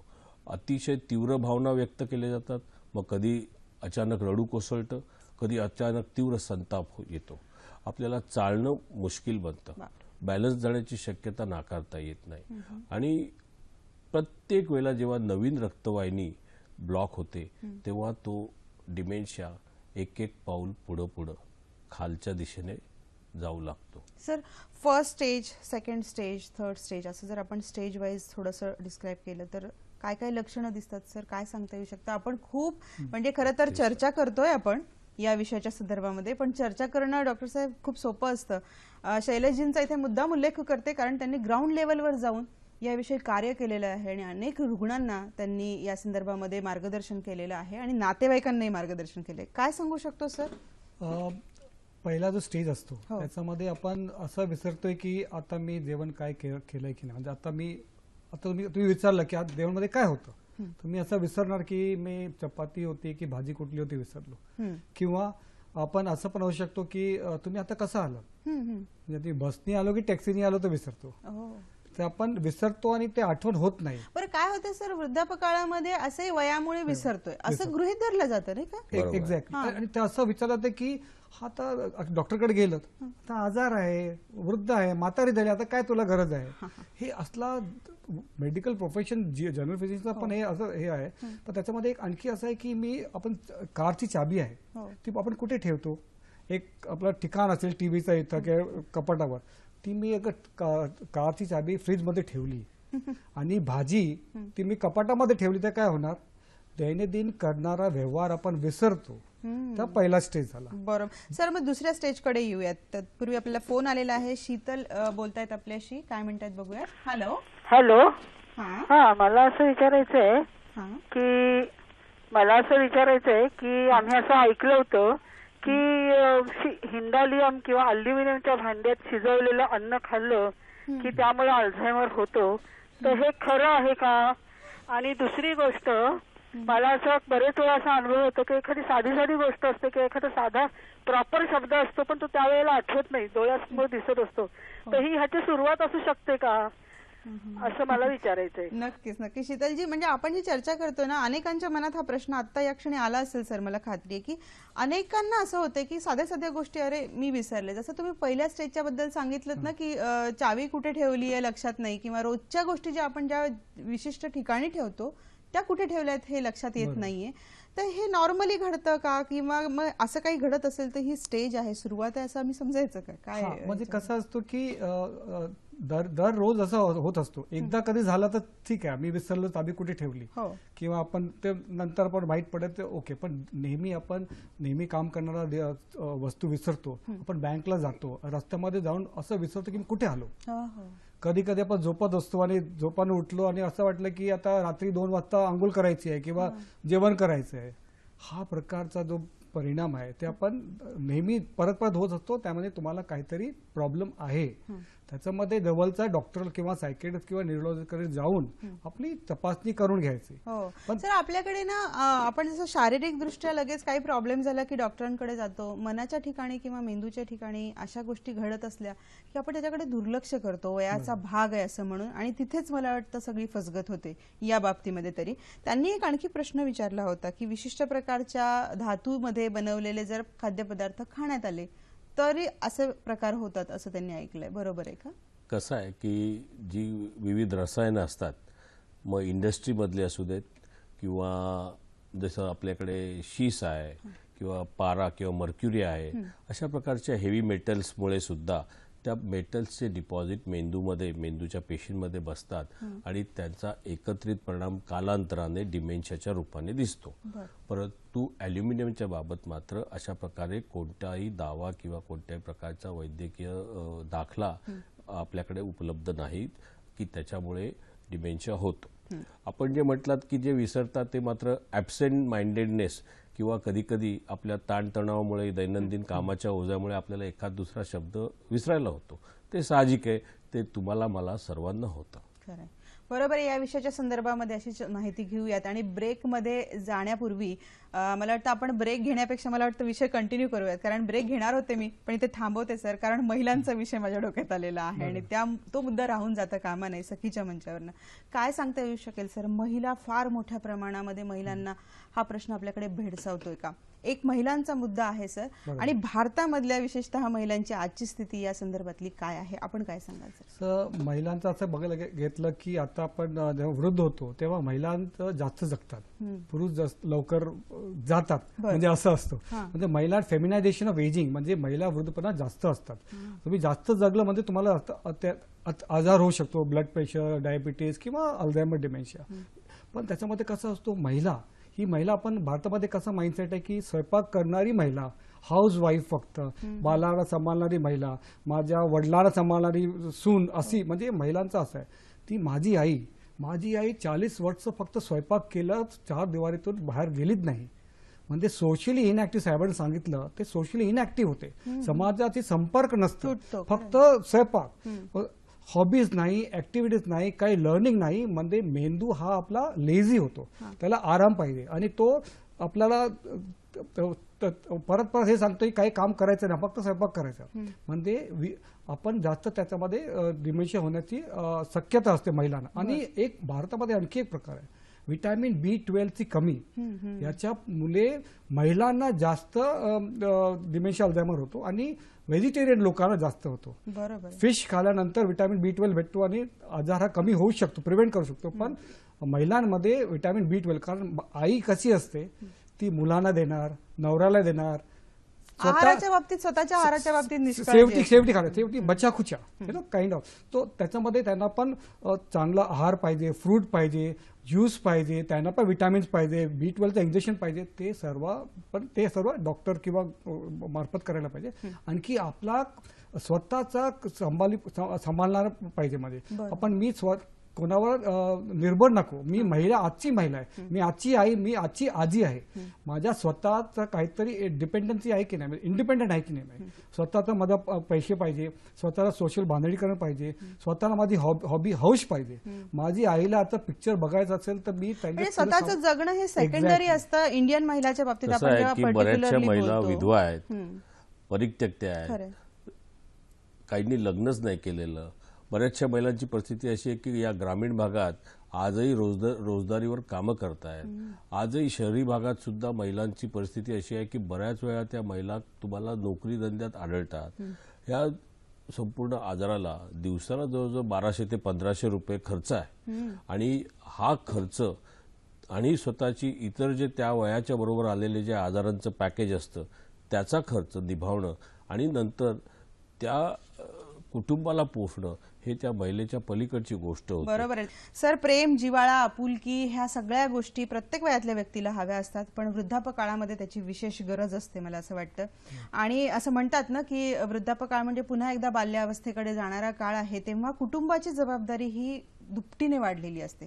अतिशय तीव्र भावना व्यक्त केल्या जातात, मग कधी अचानक रडू कोसळतं, कधी अचानक तीव्र संताप येतो, आपल्याला चालणं मुश्किल बनतं, बॅलन्स जाण्याची शक्यता नाकारता येत नाही. आणि प्रत्येक वेळेला जेव्हा नवीन रक्तवाहिनी ब्लॉक होते तेव्हा तो डिमेन्शिया एक एक पाऊल पुढं पुढं खालच्या दिशेने जाऊ लागतो. Sir first stage, second stage, third stage असं जर आपण स्टेज वाईज थोडंसं डिस्क्राईब केलं तर काय काय लक्षणं दिसतात सर, काय सांगता येऊ शकतं? आपण खूप म्हणजे खरं तर चर्चा करतोय आपण या विषयाच्या संदर्भामध्ये, पण चर्चा करणं डॉक्टर साहेब खूप सोपं असतं. शैलेशजींचा इथे मुद्दाम उल्लेख करते कारण त्यांनी ग्राउंड लेवलवर जाऊन याविषयी कार्य केलेलं आहे आणि अनेक रुग्णांना त्यांनी या संदर्भामध्ये मार्गदर्शन केलेलं आहे आणि नातेवाईकांनाही मार्गदर्शन केले. काय सांगू शकतो सर? पहिला जो स्टेज असतो त्याच्यामध्ये आपण असं विसरतोय की आता मी जेवण काय केलंय की नाही. म्हणजे आता तुम्ही विचारलं की आज जेवणमध्ये काय होतं, तुम्ही असं विसरणार की मी चपाती होती की भाजी कुठली होती विसरलो. किंवा आपण असं पण होऊ शकतो की तुम्ही आता कसं आलं, म्हणजे तुम्ही बसनी आलो की टॅक्सीनी आलो तर विसरतो. ते आपण विसरतो आणि ते आठवण होत नाही. बरं काय होतं सर, वृद्धापकाळामध्ये असे वयामुळे विसरतोय असं गृहीत धरलं जातं नाही का? एक्झॅक्टली. आणि ते असं विचारलं जातं की हा आता डॉक्टरकडे गेलं आता आजार आहे, वृद्ध आहे, म्हातारी झाली, आता काय तुला गरज आहे. हे असला मेडिकल प्रोफेशन जनरल फिजिशियनला पण हे असं हे आहे. पण त्याच्यामध्ये एक आणखी असं आहे की आपण कारची चाबी आहे ती आपण कुठे ठेवतो, एक आपलं ठिकाण असेल टीव्हीचा इथं किंवा कपाटावर, ती मी एक कारची चाबी फ्रीजमध्ये ठेवली आणि भाजी ती मी कपाटामध्ये ठेवली तर काय होणार, दैनंदिन करणारा व्यवहार आपण विसरतो. तर पहिला स्टेज झाला. बरोबर सर. मग दुसऱ्या स्टेजकडे येऊयात. तत्पूर्वी आपल्याला फोन आलेला आहे. शीतल बोलतायत आपल्याशी, काय म्हणतात बघूया. हॅलो. हॅलो. हा मला असं विचारायचंय की आम्ही असं ऐकलं होतं की हिंडालियम किंवा अल्युमिनियमच्या भांड्यात शिजवलेलं अन्न खाल्लं की त्यामुळे अल्झायमर होतो, तर हे खरं आहे का? आणि दुसरी गोष्ट, मला असं बरेच वेळा असा अनुभव होतो की एखादी साधी गोष्ट असते की एखादा साधा प्रॉपर शब्द असतो पण तो त्यावेळेला आठवत नाही, डोळ्यासमोर दिसत असतो, तर ही ह्याची सुरुवात असू शकते का, असं मला विचारायचंय. नक्कीच नक्कीच शीतलजी, म्हणजे आपण जी चर्चा करतोय ना, अनेकांच्या मनात हा प्रश्न आता या क्षणी आला असेल सर. मला खात्री आहे की अनेकांना असं होतं की साध्या गोष्टी अरे मी विसरले. जसं तुम्ही पहिल्या स्टेजच्या बद्दल सांगितलं ना की चावी कुठे ठेवली आहे लक्षात नाही, किंवा रोजच्या गोष्टी ज्या आपण ज्या विशिष्ट ठिकाणी ठेवतो त्या कुठे ठेवल्यात हे लक्षात येत नाहीये. तर हे नॉर्मली घडतं का, किंवा मग असं काही घडत असेल तर ही स्टेज आहे, सुरुवात आहे असं आम्ही समजायचं का? काय म्हणजे कसं असतो की दररोज असं होत असतो. एकदा कधी झालं तर ठीक आहे, मी विसरलो चाबी कुठे ठेवली, किंवा आपण ते नंतर पण माहीत पडत ओके. पण नेहमी काम करणारा वस्तू विसरतो. आपण बँकला जातो, रस्त्यामध्ये जाऊन असं विसरतो की मी कुठे आलो. कधी कधी आपण झोपत असतो आणि झोपानं उठलो आणि असं वाटलं की आता रात्री 2 वाजता आंघोळ करायची आहे किंवा जेवण करायचं आहे. हा प्रकारचा जो परिणाम आहे ते आपण नेहमी परत होत असतो. त्यामध्ये तुम्हाला काहीतरी प्रॉब्लेम आहे. त्याच्यामध्ये जवळचा डॉक्टर किंवा सायकेट्रिस्ट किंवा न्यूरोलॉजिस्टकडे जाऊन आपली तपासणी करून घ्यायची. पण सर आपल्याकडे ना आपण जसं शारीरिक दृष्ट्या लगेच काही प्रॉब्लेम झाला की डॉक्टरांकडे जातो, मनाच्या ठिकाणी किंवा मेंदूच्या ठिकाणी अशा गोष्टी घडत असल्या की आपण त्याच्याकडे दुर्लक्ष करतो, वयाचा भाग आहे असं म्हणून, आणि तिथेच मला वाटतं सगळी फसगत होते या बाबतीमध्ये. तरी त्यांनी एक आणखी प्रश्न विचारला होता की विशिष्ट प्रकारच्या धातूमध्ये बनवलेले जर खाद्यपदार्थ खाण्यात आले तरी असे प्रकार होतात असं त्यांनी ऐकलंय, बरोबर आहे का? कसं आहे की जी विविध रसायनं असतात, मग इंडस्ट्रीमधले असू देत किंवा जसं आपल्याकडे शीस आहे किंवा पारा किंवा मर्क्युरी आहे, अशा प्रकारच्या हेवी मेटल्समुळे सुद्धा त्या मेटल्सचे डिपॉझिट मेंदूच्या पेशींमध्ये बसतात आणि त्यांचा एकत्रित परिणाम कालांतराने डिमेन्शियाच्या रूपाने दिसतो. परंतु ॲल्युमिनियमच्या बाबत मात्र अशा प्रकारे कोणताही दावा किंवा कोणत्याही प्रकारचा वैद्यकीय दाखला आपल्याकडे उपलब्ध नाहीत की त्याच्यामुळे डिमेन्शिया होतो. आपण जे म्हटलात की जे विसरतात ते मात्र ॲब्सेंट माइंडेडनेस किंवा कधीकधी आपल्या ताणतणावामुळे दैनंदिन कामाच्या ओझ्यामुळे आपल्याला एखाद दुसरा शब्द विसरायला होतो. ते साहजिक आहे, ते तुम्हाला मला सर्वांना होतं. खरं, बरोबर. या विषयाच्या संदर्भामध्ये अशीच माहिती घेऊयात आणि ब्रेकमध्ये जाण्यापूर्वी मला वाटतं आपण ब्रेक घेण्यापेक्षा मला वाटतं विषय कंटिन्यू करूयात, कारण ब्रेक घेणार होते मी पण इथे थांबवते सर, कारण महिलांचा विषय माझ्या डोक्यात आलेला आहे आणि तो मुद्दा राहून जाता कामा नये सखीच्या मंचावरनं. काय सांगता येऊ शकेल सर, महिला फार मोठ्या प्रमाणामध्ये महिलांना हा प्रश्न आपल्याकडे भेडसावतोय का? एक महिलांचा मुद्दा आहे सर, आणि भारतामधल्या विशेषतः महिलांची आजची स्थिती या संदर्भातली काय आहे, आपण काय सांगाल सर? महिलांचं असं बघायला घेतलं की आता आपण जेव्हा वृद्ध होतो तेव्हा महिलांचं जास्त जगतात, पुरुष जास्त लवकर जातात, म्हणजे असं असतं. म्हणजे महिला फेमिनायझेशन ऑफ एजिंग, म्हणजे महिला वृद्धपणा जास्त असतात. तुम्ही जास्त जगलं म्हणजे तुम्हाला आजार होऊ शकतो, ब्लड प्रेशर, डायबिटीज किंवा अल्झायमर डिमेन्शिया. पण त्याच्यामध्ये कसं असतो, महिला आपण भारतामध्ये कसं माइंडसेट आहे की स्वयंपाक करणारी महिला, हाऊस वाईफ, फक्त बाळाला सांभाळणारी महिला, माझ्या वडिलांना सांभाळणारी सून, अशी म्हणजे महिलांचं असं आहे. ती माझी आई 40 वर्ष फक्त स्वयंपाक केलं, 4 दिवारीतून बाहेर गेलीच नाही. म्हणजे सोशली इनॅक्टिव्ह, साहेबांनी सांगितलं ते सोशली इनॅक्टिव्ह होते, समाजाशी संपर्क नसतो, फक्त स्वयंपाक, हॉबीज नाही, ऍक्टिव्हिटीज नाही, काही लर्निंग नाही. म्हणजे मेंदू हा आपला लेझी होतो, त्याला आराम पाहिजे. आणि तो आपल्याला परत हे सांगतो की काही काम करायचं नाही, फक्त स्वयंपाक करायचा. म्हणजे आपण जास्त त्याच्यामध्ये डिमेन्शिया होण्याची शक्यता असते महिलांना. आणि एक भारतामध्ये आणखी एक प्रकार आहे, विटॅमिन B12 ची कमी, याच्यामुळे महिलांना जास्त डिमेन्शिया, अल्झायमर होतो, आणि व्हेजिटेरियन लोकांना जास्त होतो. फिश खाल्यानंतर विटॅमिन B12 भेटतो आणि आजार हा कमी होऊ शकतो, प्रिव्हेंट करू शकतो. पण महिलांमध्ये विटॅमिन B12, कारण आई कशी असते, ती मुलांना देणार, नवऱ्याला देणार, आहाराच्या बाबतीत, स्वतःच्या आहाराच्या बाबतीत शेवटी बचाखुचा काइंड ऑफ. तो त्याच्यामध्ये त्यांना पण चांगला आहार पाहिजे, फ्रूट पाहिजे, ज्यूस पाहिजे, त्यांना पण विटॅमिन्स पाहिजे, B12चं इंजेक्शन पाहिजे. ते सर्व डॉक्टर किंवा मार्फत करायला पाहिजे. आणखी आपला स्वतःचा सांभाळणार पाहिजे. म्हणजे आपण कोणावर निर्भर नको. मी आजची महिला आहे, मी आजची आई, मी आजची आजी आहे. माझ्या स्वतःचा काहीतरी डिपेंडन्सी आहे की नाही, इंडिपेंडंट आहे की नाही, स्वतःचा माझा पैसे पाहिजे, स्वतःला सोशल बांधणीकरण पाहिजे, स्वतःला माझी हॉबी हौस पाहिजे. माझी आईला आता पिक्चर बघायचं असेल तर मी स्वतःचं जगणं हे सेकंडरी असतं. इंडियन महिलाच्या बाबतीत आपण जेव्हा बऱ्याचशा महिला विधवा आहेत, परित्यक्त्या आहेत, काहींनी लग्नच नाही केलेलं. बऱ्याचशा महिलांची परिस्थिती अशी आहे की या ग्रामीण भागात आजही रोजगारीवर कामं करतायत. आजही शहरी भागात सुद्धा महिलांची परिस्थिती अशी आहे की बऱ्याच वेळा त्या महिला तुम्हाला नोकरी धंद्यात आढळतात. या संपूर्ण आजाराला दिवसाला जवळजवळ 1200 ते 1500 रुपये खर्च आहे. आणि हा खर्च आणि स्वतःची इतर जे त्या वयाच्या बरोबर आलेले जे आजारांचं पॅकेज असतं त्याचा खर्च निभावणं आणि नंतर त्या कुटुंबाला पोषणं हे त्या महिलेच्या पलीकडची गोष्ट होती. बरोबर आहे सर. प्रेम, जिव्हाळा, आपुलकी ह्या सगळ्या गोष्टी प्रत्येक वयातल्या व्यक्तीला हव्या असतात, पण वृद्धापकाळामध्ये त्याची विशेष गरज असते, मला असं वाटतं. आणि असं म्हणतात ना की वृद्धापकाळ म्हणजे पुन्हा एकदा बाल्यावस्थेकडे जाणारा काळ आहे, तेव्हा कुटुंबाची जबाबदारी ही दुपटीने वाढलेली असते.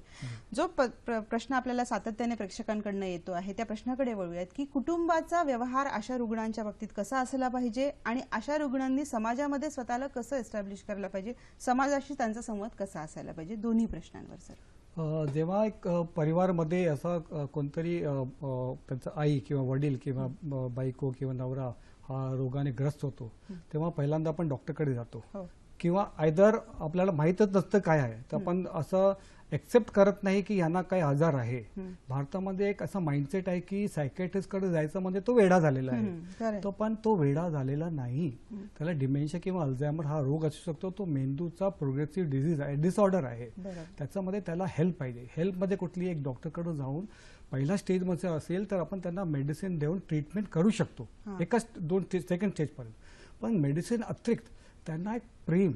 जो प्रश्न आपल्याला सातत्याने प्रेक्षकांकडून येतो आहे त्या प्रश्नाकडे वळूयात की कुटुंबाचा व्यवहार अशा रुग्णांच्या बाबतीत कसा असला पाहिजे आणि अशा रुग्णांनी समाजामध्ये स्वतःला कसं एस्टॅब्लिश करायला पाहिजे, समाजाशी त्यांचा संवाद कसा असायला पाहिजे, दोन्ही प्रश्नांवर सर. जेव्हा एक परिवारामध्ये असा कोणतरी त्यांचा आई किंवा वडील किंवा बायको किंवा नवरा हा रोगाने ग्रस्त होतो, तेव्हा पहिल्यांदा आपण डॉक्टरकडे जातो. किंवा आयदर आपल्याला माहीतच नसतं काय आहे तर आपण असं एक्सेप्ट करत नाही की यांना काही आजार आहे. भारतामध्ये एक असा माइंडसेट आहे की सायकॅट्रिस्टकडे जायचं म्हणजे तो वेडा झालेला आहे. पण तो वेडा झालेला नाही. त्याला डिमेन्शिया किंवा अल्झायमर हा रोग असू शकतो. तो मेंदूचा प्रोग्रेसिव्ह डिझीज आहे, डिसऑर्डर आहे. त्याच्यामध्ये त्याला हेल्प पाहिजे. हेल्पमध्ये कुठली एक डॉक्टरकडे जाऊन पहिल्या स्टेजमध्ये असेल तर आपण त्यांना मेडिसिन देऊन ट्रीटमेंट करू शकतो एका सेकंड स्टेजपर्यंत. पण मेडिसिन अतिरिक्त त्यांना एक प्रेम,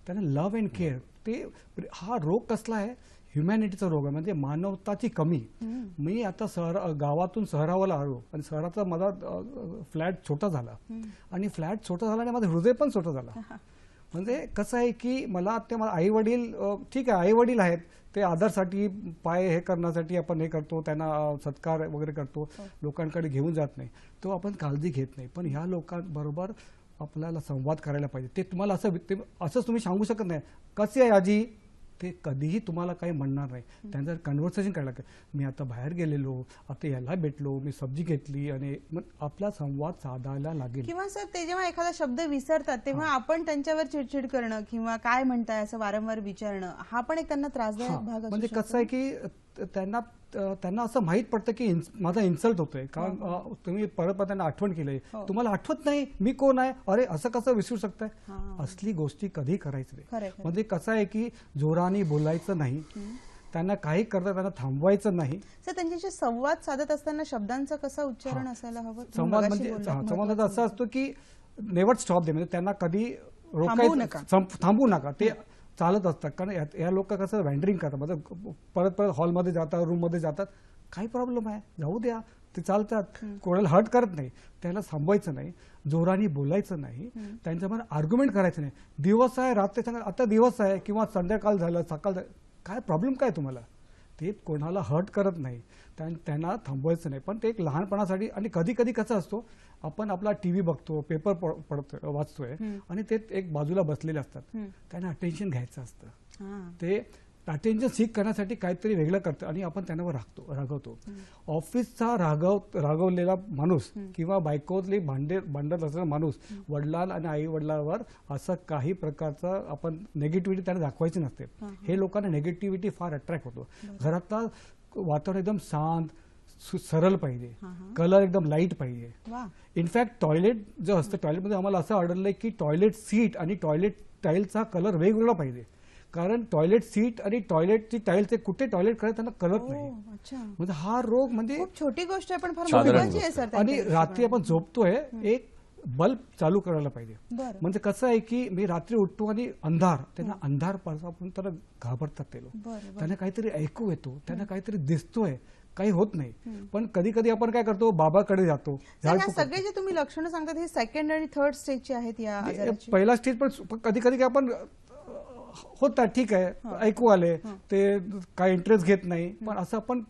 त्यांना लव्ह अँड केअर. ते हा रोग कसला आहे, ह्युमॅनिटीचा रोग आहे, म्हणजे मानवताची कमी. मी आता गावातून शहरावर आलो आणि शहराचा माझा फ्लॅट छोटा झाला आणि फ्लॅट छोटा झाला आणि माझं हृदय पण छोटा झाला. म्हणजे कसं आहे की मला ते मला आई वडील, ठीक आहे आई वडील आहेत, ते आधारसाठी पाय हे करण्यासाठी आपण हे करतो, त्यांना सत्कार वगैरे करतो, लोकांकडे घेऊन जात नाही, तो आपण काळजी घेत नाही. पण ह्या लोकांबरोबर आपल्याला संवाद करायला पाहिजे. ते तुम्हाला असंच तुम्ही सांगू शकत नाही कसे आहे आजी, ते कधीही तुम्हाला काही म्हणणार नाही. त्यांचं कन्व्हर्सेशन करायला लागेल. मी आता बाहेर गेलेलो, आता याला भेटलो, मी सब्जी घेतली, आणि मग आपला संवाद साधायला लागेल. किंवा सर ते जेव्हा एखादा शब्द विसरतात तेव्हा आपण त्यांच्यावर चिडचिड करणं किंवा काय म्हणताय असं वारंवार विचारणं हा पण एक त्यांना त्रासदायक भाग असतो. म्हणजे कसं आहे की त्यांना असं माहीत पडतं की माझा इन्सल्ट होतोय, कारण तुम्ही परत त्यांना आठवण केलंय, तुम्हाला आठवत नाही मी कोण आहे, अरे असं कसं विसरू शकताय. असली गोष्टी कधी करायचं नाही. म्हणजे कसं आहे की जोराने बोलायचं नाही, त्यांना काही करता त्यांना थांबवायचं नाही. सर, त्यांच्याशी संवाद साधत असताना शब्दांचा कसा उच्चारण असायला हवं? संवाद म्हणजे असं असतो की नेव्हर स्टॉप दे, म्हणजे त्यांना कधी रोखायचं, थांबू नका. ते चालत असतात, कारण या लोक कसं वँडरिंग करतात, म्हणजे परत परत हॉलमध्ये जातात, रूममध्ये जातात. काही प्रॉब्लेम आहे, जाऊ द्या, ते चालतात, कोणाला हर्ट करत नाही. त्याला थांबवायचं नाही, जोराने बोलायचं नाही, त्यांच्यामध्ये आर्ग्युमेंट करायचं नाही. दिवस आहे, रात्री सांगा आता दिवस आहे किंवा संध्याकाळ झालं, सकाळ झालं, काय प्रॉब्लेम काय तुम्हाला? ते कोणाला हर्ट करत नाही, त्यांना थांबवायचं नाही. पण ते एक लहानपणासाठी, आणि कधी कधी कसं असतो, आपण आपला टीव्ही बघतो, पेपर पढतोय, वाचतोय, आणि ते एक बाजूला बसलेले असतात, त्यांना अटेन्शन घ्यायचं असतं. ते अटेन्शन सीक करण्यासाठी काहीतरी वेगळं करतं आणि आपण त्यांच्यावर रागवतो. ऑफिसचा रागवलेला माणूस किंवा बायकोतली भांडत असलेला माणूस वडिलांना आणि आई वडिलांवर असं काही प्रकारचं आपण नेगेटिव्हिटी त्यांना दाखवायची नसते. हे लोकांना नेगेटिव्हिटी फार अट्रॅक्ट होतो. घरातलं वातावरण एकदम शांत सरळ पाहिजे, कलर एकदम लाईट पाहिजे. इनफॅक्ट टॉयलेट जो असतं, टॉयलेटमध्ये आम्हाला असं आढळलंय की टॉयलेट सीट आणि टॉयलेट टाईलचा कलर वेगवेगळा पाहिजे, कारण टॉयलेट सीट आणि टॉयलेटची टाईलचे कुठे टॉयलेट करायचं त्यांना कळत नाही. म्हणजे हा रोग म्हणजे छोटी गोष्ट आहे पण फार महत्त्वाची आहे सर. आणि रात्री आपण झोपतोय, एक बल्ब चालू करायला पाहिजे. म्हणजे कसं आहे की मी रात्री उठतो आणि अंधार, त्यांना अंधार पासून तर घाबरतात ते लोक. त्यांना काहीतरी ऐकू येतो, त्यांना काहीतरी दिसतोय, काही होत नाही. पण कधी कधी आपण काय करतो, बाबाकडे जातो. सगळे जे तुम्ही लक्षणं सांगतात हे सेकंड आणि थर्ड स्टेजची आहेत या आजाराची? पहिला स्टेज, पण कधी कधी आपण होतात, ठीक आहे, ऐकू आले, ते काही इंटरेस्ट घेत नाही, पण असं आपण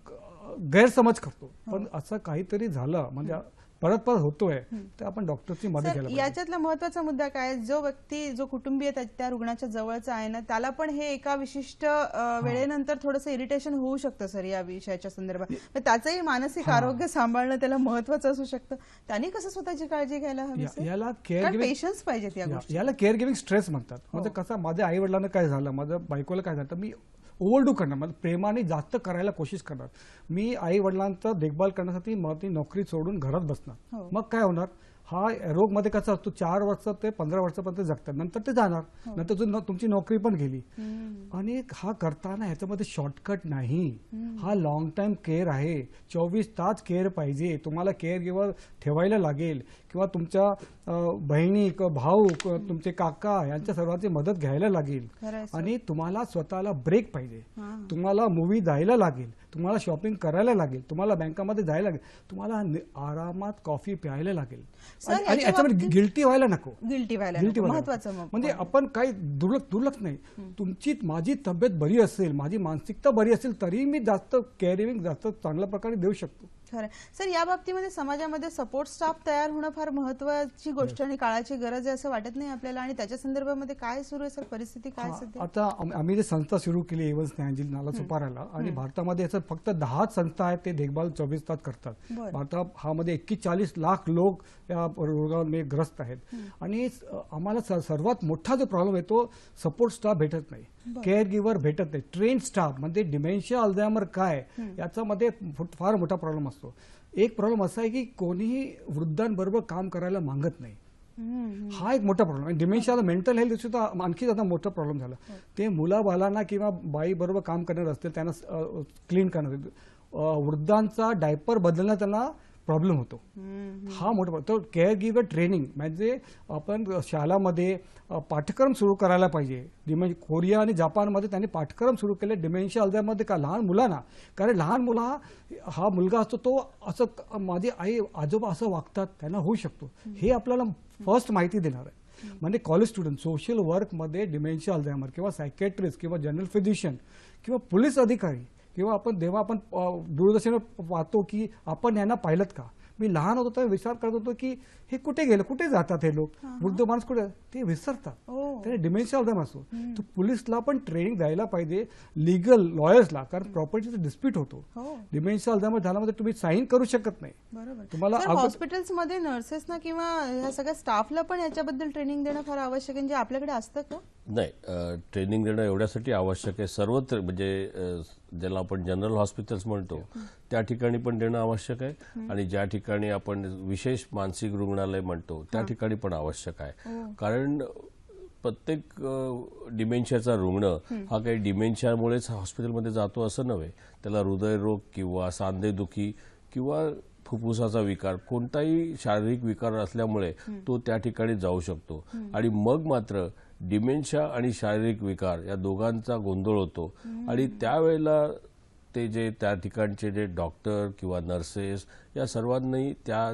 गैरसमज करतो. पण असं काहीतरी झालं म्हणजे परत परत होतोय, तर आपण डॉक्टरची मदत घ्यायला पाहिजे. याच्यातला महत्वाचा मुद्दा काय, जो व्यक्ती जो कुटुंबीय त्या रुग्णाच्या जवळचा आहे ना, त्याला पण हे एका विशिष्ट वेळेनंतर थोडंसं इरिटेशन होऊ शकतं सर या विषयाच्या संदर्भात. त्याचंही मानसिक आरोग्य सांभाळणं त्याला महत्वाचं असू शकतं. त्यांनी कसं स्वतःची काळजी घ्यायला हवी? याला केअर पेशन्स पाहिजेत या गोष्टी. याला केअर गिव्हिंग स्ट्रेस म्हणतात. म्हणजे कसं, माझ्या आई वडिलांना काय झालं, माझ्या बायकोला काय झालं, मी ओव्हरडू करणार, म्हणजे प्रेमाने जास्त करायला कोशिश करणार. मी आई वडिलांचा देखभाल करण्यासाठी मग ती नोकरी सोडून घरात बसणार. मग काय होणार, हा रोग मध्ये कसा असतो, 4 वर्ष ते 15 वर्षापर्यंत जगतात, नंतर ते जाणार, नंतर तुमची नोकरी पण गेली. आणि हा करताना ह्याच्यामध्ये शॉर्टकट नाही, हा लॉंग टाइम केअर आहे. 24 तास केअर पाहिजे. तुम्हाला केअर गिव्हर ठेवायला लागेल, किंवा तुमच्या बहिणी किंवा भाऊ, तुमचे काका यांच्या सर्वांची मदत घ्यायला लागेल. आणि तुम्हाला स्वतःला ब्रेक पाहिजे. तुम्हाला मूवी जायला लागेल, तुम्हाला शॉपिंग करायला लागेल, तुम्हाला बँकामध्ये जायला लागेल, तुम्हाला आरामात कॉफी प्यायला लागेल. आणि याच्यामध्ये गिल्टी व्हायला नको. गिल्टी व्हायला महत्वाचं. म्हणजे आपण काही दुर्लक्ष नाही. तुमची माझी तब्येत बरी असेल, माझी मानसिकता बरी असेल, तरी मी जास्त केअरिंग जास्त चांगल्या प्रकारे देऊ शकतो. खरं सर, या बाबतीमध्ये समाजामध्ये सपोर्ट स्टाफ तयार होणं फार महत्वाची गोष्ट आणि काळाची गरज आहे असं वाटत नाही आपल्याला? आणि त्याच्या संदर्भामध्ये काय सुरू आहे सर, परिस्थिती काय सध्या? आता आम्ही जे संस्था सुरू केली एव्हन स्नेहांजली नालासोपाराला, आणि भारतामध्ये असं फक्त 10 संस्था आहेत ते देखभाल 24 तास करतात. भारतात हा मध्ये 41-40 लाख लोक या रोगाने ग्रस्त आहेत. आणि आम्हाला सर्वात मोठा जो प्रॉब्लेम आहे तो सपोर्ट स्टाफ भेटत नाही, केअर गिव्हर भेटत नाही. ट्रेन स्टाफ म्हणजे डिमेन्शिया अल्झायमर काय याच्यामध्ये फार मोठा प्रॉब्लेम असतो. एक प्रॉब्लेम असा आहे की कोणीही वृद्धांबरोबर काम करायला मागत नाही. हा एक मोठा प्रॉब्लेम आहे. डिमेन्शियाला मेंटल हेल्थ सुद्धा आणखी आता मोठा प्रॉब्लेम झाला. ते मुलाबालांना किंवा बाई बरोबर काम करणार असतील त्यांना क्लीन करणार, वृद्धांचा डायपर बदलणं त्यांना प्रॉब्लेम होतो. हा मोठा प्रॉब्लेम. तर केअर गिव्हर ट्रेनिंग म्हणजे आपण शाळामध्ये पाठ्यक्रम सुरू करायला पाहिजे. कोरिया आणि जपानमध्ये त्यांनी पाठ्यक्रम सुरू केले डिमेन्शिया अल्झायमरमध्ये का लहान मुलांना, कारण लहान मुला हा मुलगा असतो तो असं माझे आई आजोबा असं वागतात, त्यांना होऊ शकतो, हे आपल्याला फर्स्ट माहिती देणार आहे. म्हणजे कॉलेज स्टुडंट सोशल वर्कमध्ये डिमेन्शिया अल्झायमर किंवा सायकॅट्रिस्ट किंवा जनरल फिजिशियन किंवा पोलीस अधिकारी किंवा आपण जेव्हा आपण दूरदर्शनावर पाहतो की आपण यांना पाहिलं का, मी लहान होतो तर विचार करत होतो की हे कुठे गेलं, कुठे जातात हे लोक, वृद्ध माणूस कुठे, ते विसरतात, त्याने डिमेन्शिया अल्झायमर असतो. तर पोलिसला पण ट्रेनिंग द्यायला पाहिजे, लिगल लॉयर्सला, कारण प्रॉपर्टीचा डिस्प्यूट होतो. डिमेन्शिया अल्झायमर झाल्यामध्ये तुम्ही साईन करू शकत नाही. तुम्हाला हॉस्पिटल्समध्ये नर्सेसना किंवा ह्या सगळ्या स्टाफला पण याच्याबद्दल ट्रेनिंग देणं फार आवश्यक आहे, म्हणजे आपल्याकडे असतं का? नाही, ट्रेनिंग देणं एवढ्यासाठी आवश्यक आहे. सर्वत्र म्हणजे ज्याला आपण जनरल हॉस्पिटल्स म्हणतो त्या ठिकाणी पण देणं आवश्यक आहे आणि ज्या ठिकाणी आपण विशेष मानसिक रुग्णालय म्हणतो त्या ठिकाणी पण आवश्यक आहे. कारण प्रत्येक डिमेन्शियाचा रुग्ण हा काही डिमेन्शियामुळेच हॉस्पिटलमध्ये जातो असं नव्हे. त्याला हृदयरोग किंवा सांधेदुखी किंवा फुफ्फुसाचा विकार, कोणताही शारीरिक विकार असल्यामुळे तो त्या ठिकाणी जाऊ शकतो. आणि मग मात्र डिमेन्शिया आणि शारीरिक विकार या दोघांचा गोंधळ होतो आणि त्यावेळेला ते जे त्या ठिकाणचे जे डॉक्टर किंवा नर्सेस या सर्वांनी त्या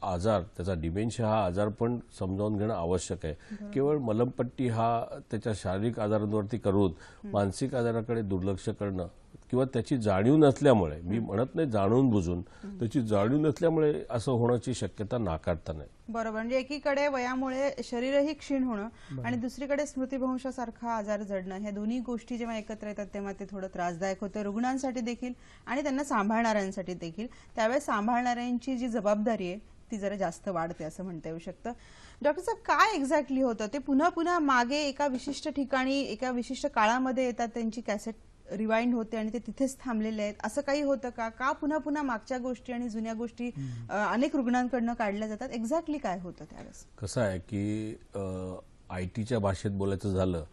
आजार, त्याचा डिमेन्शिया हा आजार पण समजावून घेणं आवश्यक आहे. केवळ मलमपट्टी हा त्याच्या शारीरिक आजारांवरती करून मानसिक आजाराकडे दुर्लक्ष करणं किंवा त्याची जाणीव नसल्यामुळे, मी म्हणत नाही जाणून बुजून, त्याची जाणीव नसल्यामुळे असं होण्याची शक्यता नाकारता नाही. बरोबर. म्हणजे एकीकडे वयामुळे शरीरही क्षीण होणं आणि दुसरीकडे स्मृतिभ्रंशासारखा आजार जडणं, ह्या दोन्ही गोष्टी जेव्हा एकत्र येतात तेव्हा ते थोडं त्रासदायक होतं रुग्णांसाठी देखील आणि त्यांना सांभाळणाऱ्यांसाठी देखील. त्यावेळेस सांभाळणाऱ्यांची जी जबाबदारी आहे ती जरा जास्त वाढते असं म्हणता येऊ शकतं. डॉक्टर साहेब, काय एक्झॅक्टली होतं ते? पुन्हा पुन्हा मागे एका विशिष्ट ठिकाणी एका विशिष्ट काळामध्ये येतात, त्यांची कॅसेट रिवाइंड होते आणि ते तिथेच थांबलेले आहेत, असं काही होतं का? का पुन्हा पुन्हा मागच्या गोष्टी आणि जुन्या गोष्टी अनेक रुग्णांकडनं काढल्या जातात? एक्झॅक्टली काय होतं त्यावेळेस? कसं आहे की IT च्या भाषेत बोलायचं झालं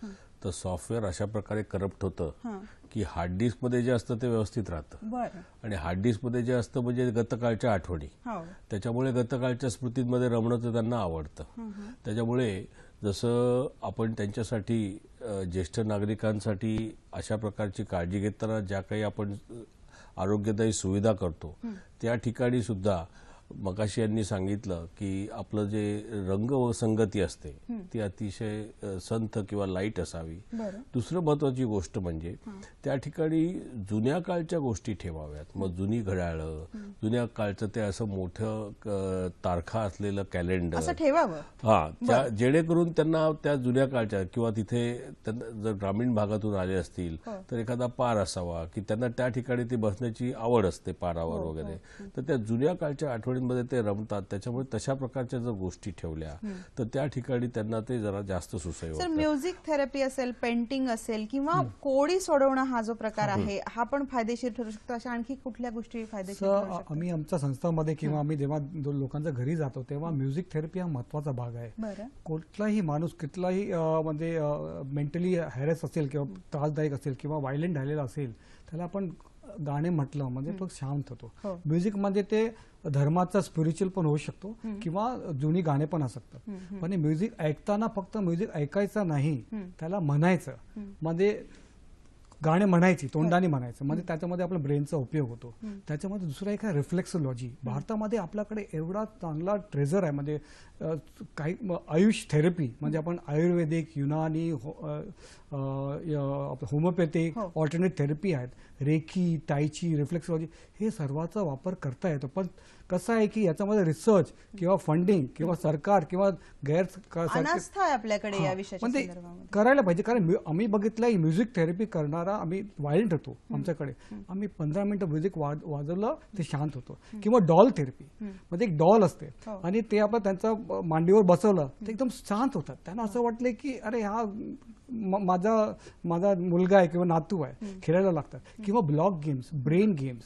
तर सॉफ्टवेअर अशा प्रकारे करप्ट होतं की हार्ड डिस्क मध्ये जे असतं ते व्यवस्थित राहतं आणि हार्ड डिस्क मध्ये जे असतं म्हणजे गतकाळच्या आठवणी, त्याच्यामुळे गतकाळच्या स्मृतींमध्ये रमणं तर त्यांना आवडतं. त्याच्यामुळे जसं आपण त्यांच्यासाठी ज्येष्ठ नागरिकांसाठी अशा प्रकारची काळजी घेताना ज्या काही आपण आरोग्यदायी सुविधा करतो त्या ठिकाणी सुद्धा मगाशी यांनी सांगितलं की आपलं जे रंग व संगती असते ती अतिशय संथ किंवा लाईट असावी. दुसरं महत्वाची गोष्ट म्हणजे त्या ठिकाणी जुन्या काळच्या गोष्टी ठेवाव्यात. मग जुनी घड्याळं, जुन्या काळचं ते असं मोठं तारखा असलेलं कॅलेंडर असं ठेवावं, हा, जेणेकरून त्यांना त्या जुन्या काळच्या किंवा तिथे जर ग्रामीण भागातून आले असतील तर एखादा पार असावा की त्यांना त्या ठिकाणी ती बसण्याची आवड असते पारावर वगैरे, तर त्या जुन्या काळच्या आठवणींमध्ये ते रमतात. त्याच्यामुळे तशा प्रकारच्या जर गोष्टी ठेवल्या तर त्या ठिकाणी त्यांना ते जरा जास्त सुसह्य होतं. म्युझिक थेरपी असेल, पेंटिंग असेल किंवा कोडी सोडवणं हा जो प्रकार आहे हा पण फायदेशीर ठरू शकतो. अशा आणखी कुठल्या गोष्टी फायदेशीर ठरू शकतात? आम्ही आमच्या संस्थांमध्ये किंवा आम्ही जेव्हा लोकांच्या घरी जातो तेव्हा म्युझिक थेरपी हा महत्वाचा भाग आहे. कुठलाही माणूस कुठलाही म्हणजे मेंटली हॅरेस असेल किंवा त्रासदायक असेल किंवा व्हायलेंट झालेला असेल त्याला आपण गाणे म्हटलं म्हणजे तो शांत होतो. म्युझिक मध्ये ते धर्माचा स्पिरिच्युअल पण होऊ शकतो किंवा जुनी गाणे पण असतात. पण म्युझिक ऐकताना फक्त म्युझिक ऐकायचं नाही, त्याला म्हणायचं. म्हणजे गाणे म्हणायची, तोंडाने म्हणायचं, म्हणजे त्याच्यामध्ये आपल्या ब्रेनचा उपयोग होतो. त्याच्यामध्ये दुसरा एक आहे रिफ्लेक्सोलॉजी. भारतामध्ये आपल्याकडे एवढा चांगला ट्रेझर आहे. म्हणजे काही आयुष थेरपी म्हणजे आपण आयुर्वेदिक, युनानी, होमिओपॅथिक, ऑल्टरनेट थेरपी आहेत. रेकी, टायची, रिफ्लेक्सोलॉजी हे सर्वांचा वापर करता येतो. पण कसं आहे की याच्यामध्ये रिसर्च किंवा फंडिंग किंवा सरकार किंवा अनास्था आहे आपल्याकडे या विषयाच्या म्हणजे संदर्भामध्ये. करायला पाहिजे. कारण आम्ही बघितलंय म्युझिक थेरपी करणारा आम्ही व्हायलेंट होतो आमच्याकडे. आम्ही 15 मिनिटं म्युझिक वाजवलं ते शांत होतो. किंवा डॉल थेरपी म्हणजे एक डॉल असते आणि ते आपण त्यांचा मांडीवर बसवलं ते एकदम शांत होतात. त्यांना असं वाटलं की अरे हा माझा मुलगा आहे किंवा नातू आहे, खेळायला लागतात. किंवा ब्लॉक गेम्स, ब्रेन गेम्स,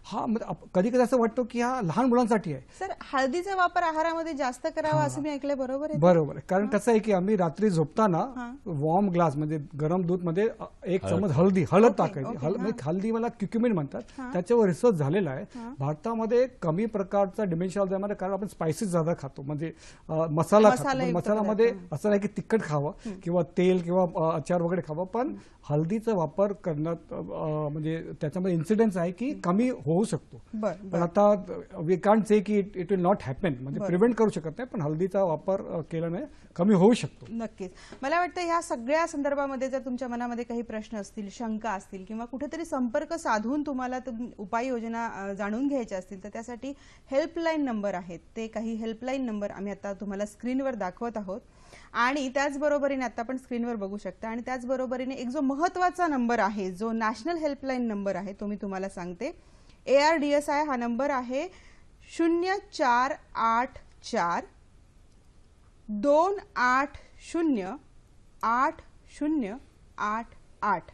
हा कधी कधी असं वाटतं की हा लहान मुलांसाठी आहे. सर, हळदीचा वापर आहारामध्ये जास्त करावा असं मी ऐकलंय, बरोबर आहे? बरोबर. कारण कसं आहे की आम्ही रात्री झोपताना वॉर्म ग्लास म्हणजे गरम दूध मध्ये 1 चमच हळद टाकायची. हळदी मला क्युक्युमिन म्हणतात. त्याच्यावर रिसर्च झालेला आहे. भारतामध्ये कमी प्रकारचा डिमेन्शिया अल्झायमर कारण आपण स्पायसेस ज्यादा खातो, म्हणजे मसाला खातो. मसाल्यामध्ये असं नाही की तिखट खावं किंवा तेल किंवा अचार वगैरे खावं, पण हळदीचा वापर करण्यात म्हणजे त्याच्यामध्ये इन्सिडेन्स आहे की कमी होऊ शकतो. पण आता वी कांट से की इट विल नॉट हॅपन, म्हणजे प्रिव्हेंट करू शकत नाही, पण हळदीचा वापर केल्याने कमी होऊ शकतो. नक्कीच. मला वाटतं ह्या सगळ्या संदर्भामध्ये जर तुमच्या मनामध्ये काही प्रश्न असतील, शंका असतील किंवा कुठेतरी संपर्क साधून तुम्हाला उपाययोजना जाणून घ्यायच्या असतील तर त्यासाठी हेल्पलाईन नंबर आहेत. ते काही हेल्पलाईन नंबर आम्ही आता तुम्हाला स्क्रीनवर दाखवत आहोत आणि त्याचबरोबरीने आता आपण स्क्रीनवर बघू शकता. आणि त्याचबरोबरीने एक जो महत्त्वाचा नंबर आहे, जो नॅशनल हेल्पलाईन नंबर आहे, तो मी तुम्हाला सांगते. ARDSI हा नंबर आहे 0484 280 8088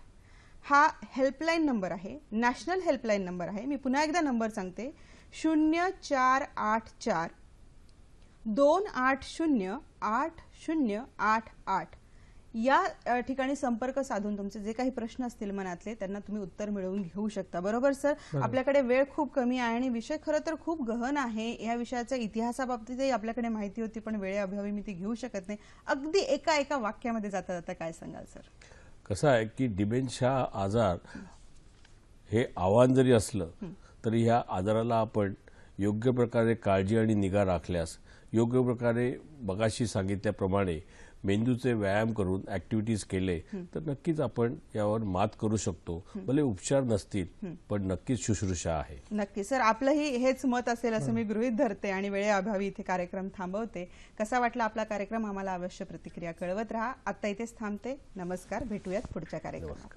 हा हेल्पलाईन नंबर आहे, नॅशनल हेल्पलाईन नंबर आहे. मी पुन्हा एकदा नंबर सांगते, 0484 2808088. या ठिकाणी संपर्क साधून तुमचे जे काही प्रश्न असतील मनातले त्यांना तुम्ही उत्तर मिळवून घेऊ शकता. बरोबर सर? आपल्याकडे वेळ खूप कमी आहे आणि विषय खरं तर खूप गहन आहे. या विषयाच्या इतिहासाबाबतीतही आपल्याकडे माहिती होती, पण वेळेअभावी मी ती घेऊ शकत नाही. अगदी एका वाक्यामध्ये जाता जाता काय सांगाल सर? कसं आहे की डिमेन्शिया आजार हे आव्हान जरी असलं तरी ह्या आजाराला आपण योग्य प्रकारे काळजी आणि निगा राखल्यास, योग्य प्रकारे मगाशी सांगितल्याप्रमाणे मेंदूचे व्यायाम करून ऍक्टिव्हिटीज केले तर नक्कीच आपण यावर मात करू शकतो. भले उपचार नसतील पण नक्कीच शुश्रूषा आहे. नक्की सर, आपलंही हेच मत असेल असं मी गृहीत धरते आणि वेळेअभावी इथे कार्यक्रम थांबवते. कसा वाटला आपला कार्यक्रम आम्हाला अवश्य प्रतिक्रिया कळवत राहा. आता इथेच थांबते. नमस्कार, भेटूयात पुढच्या कार्यक्रमात.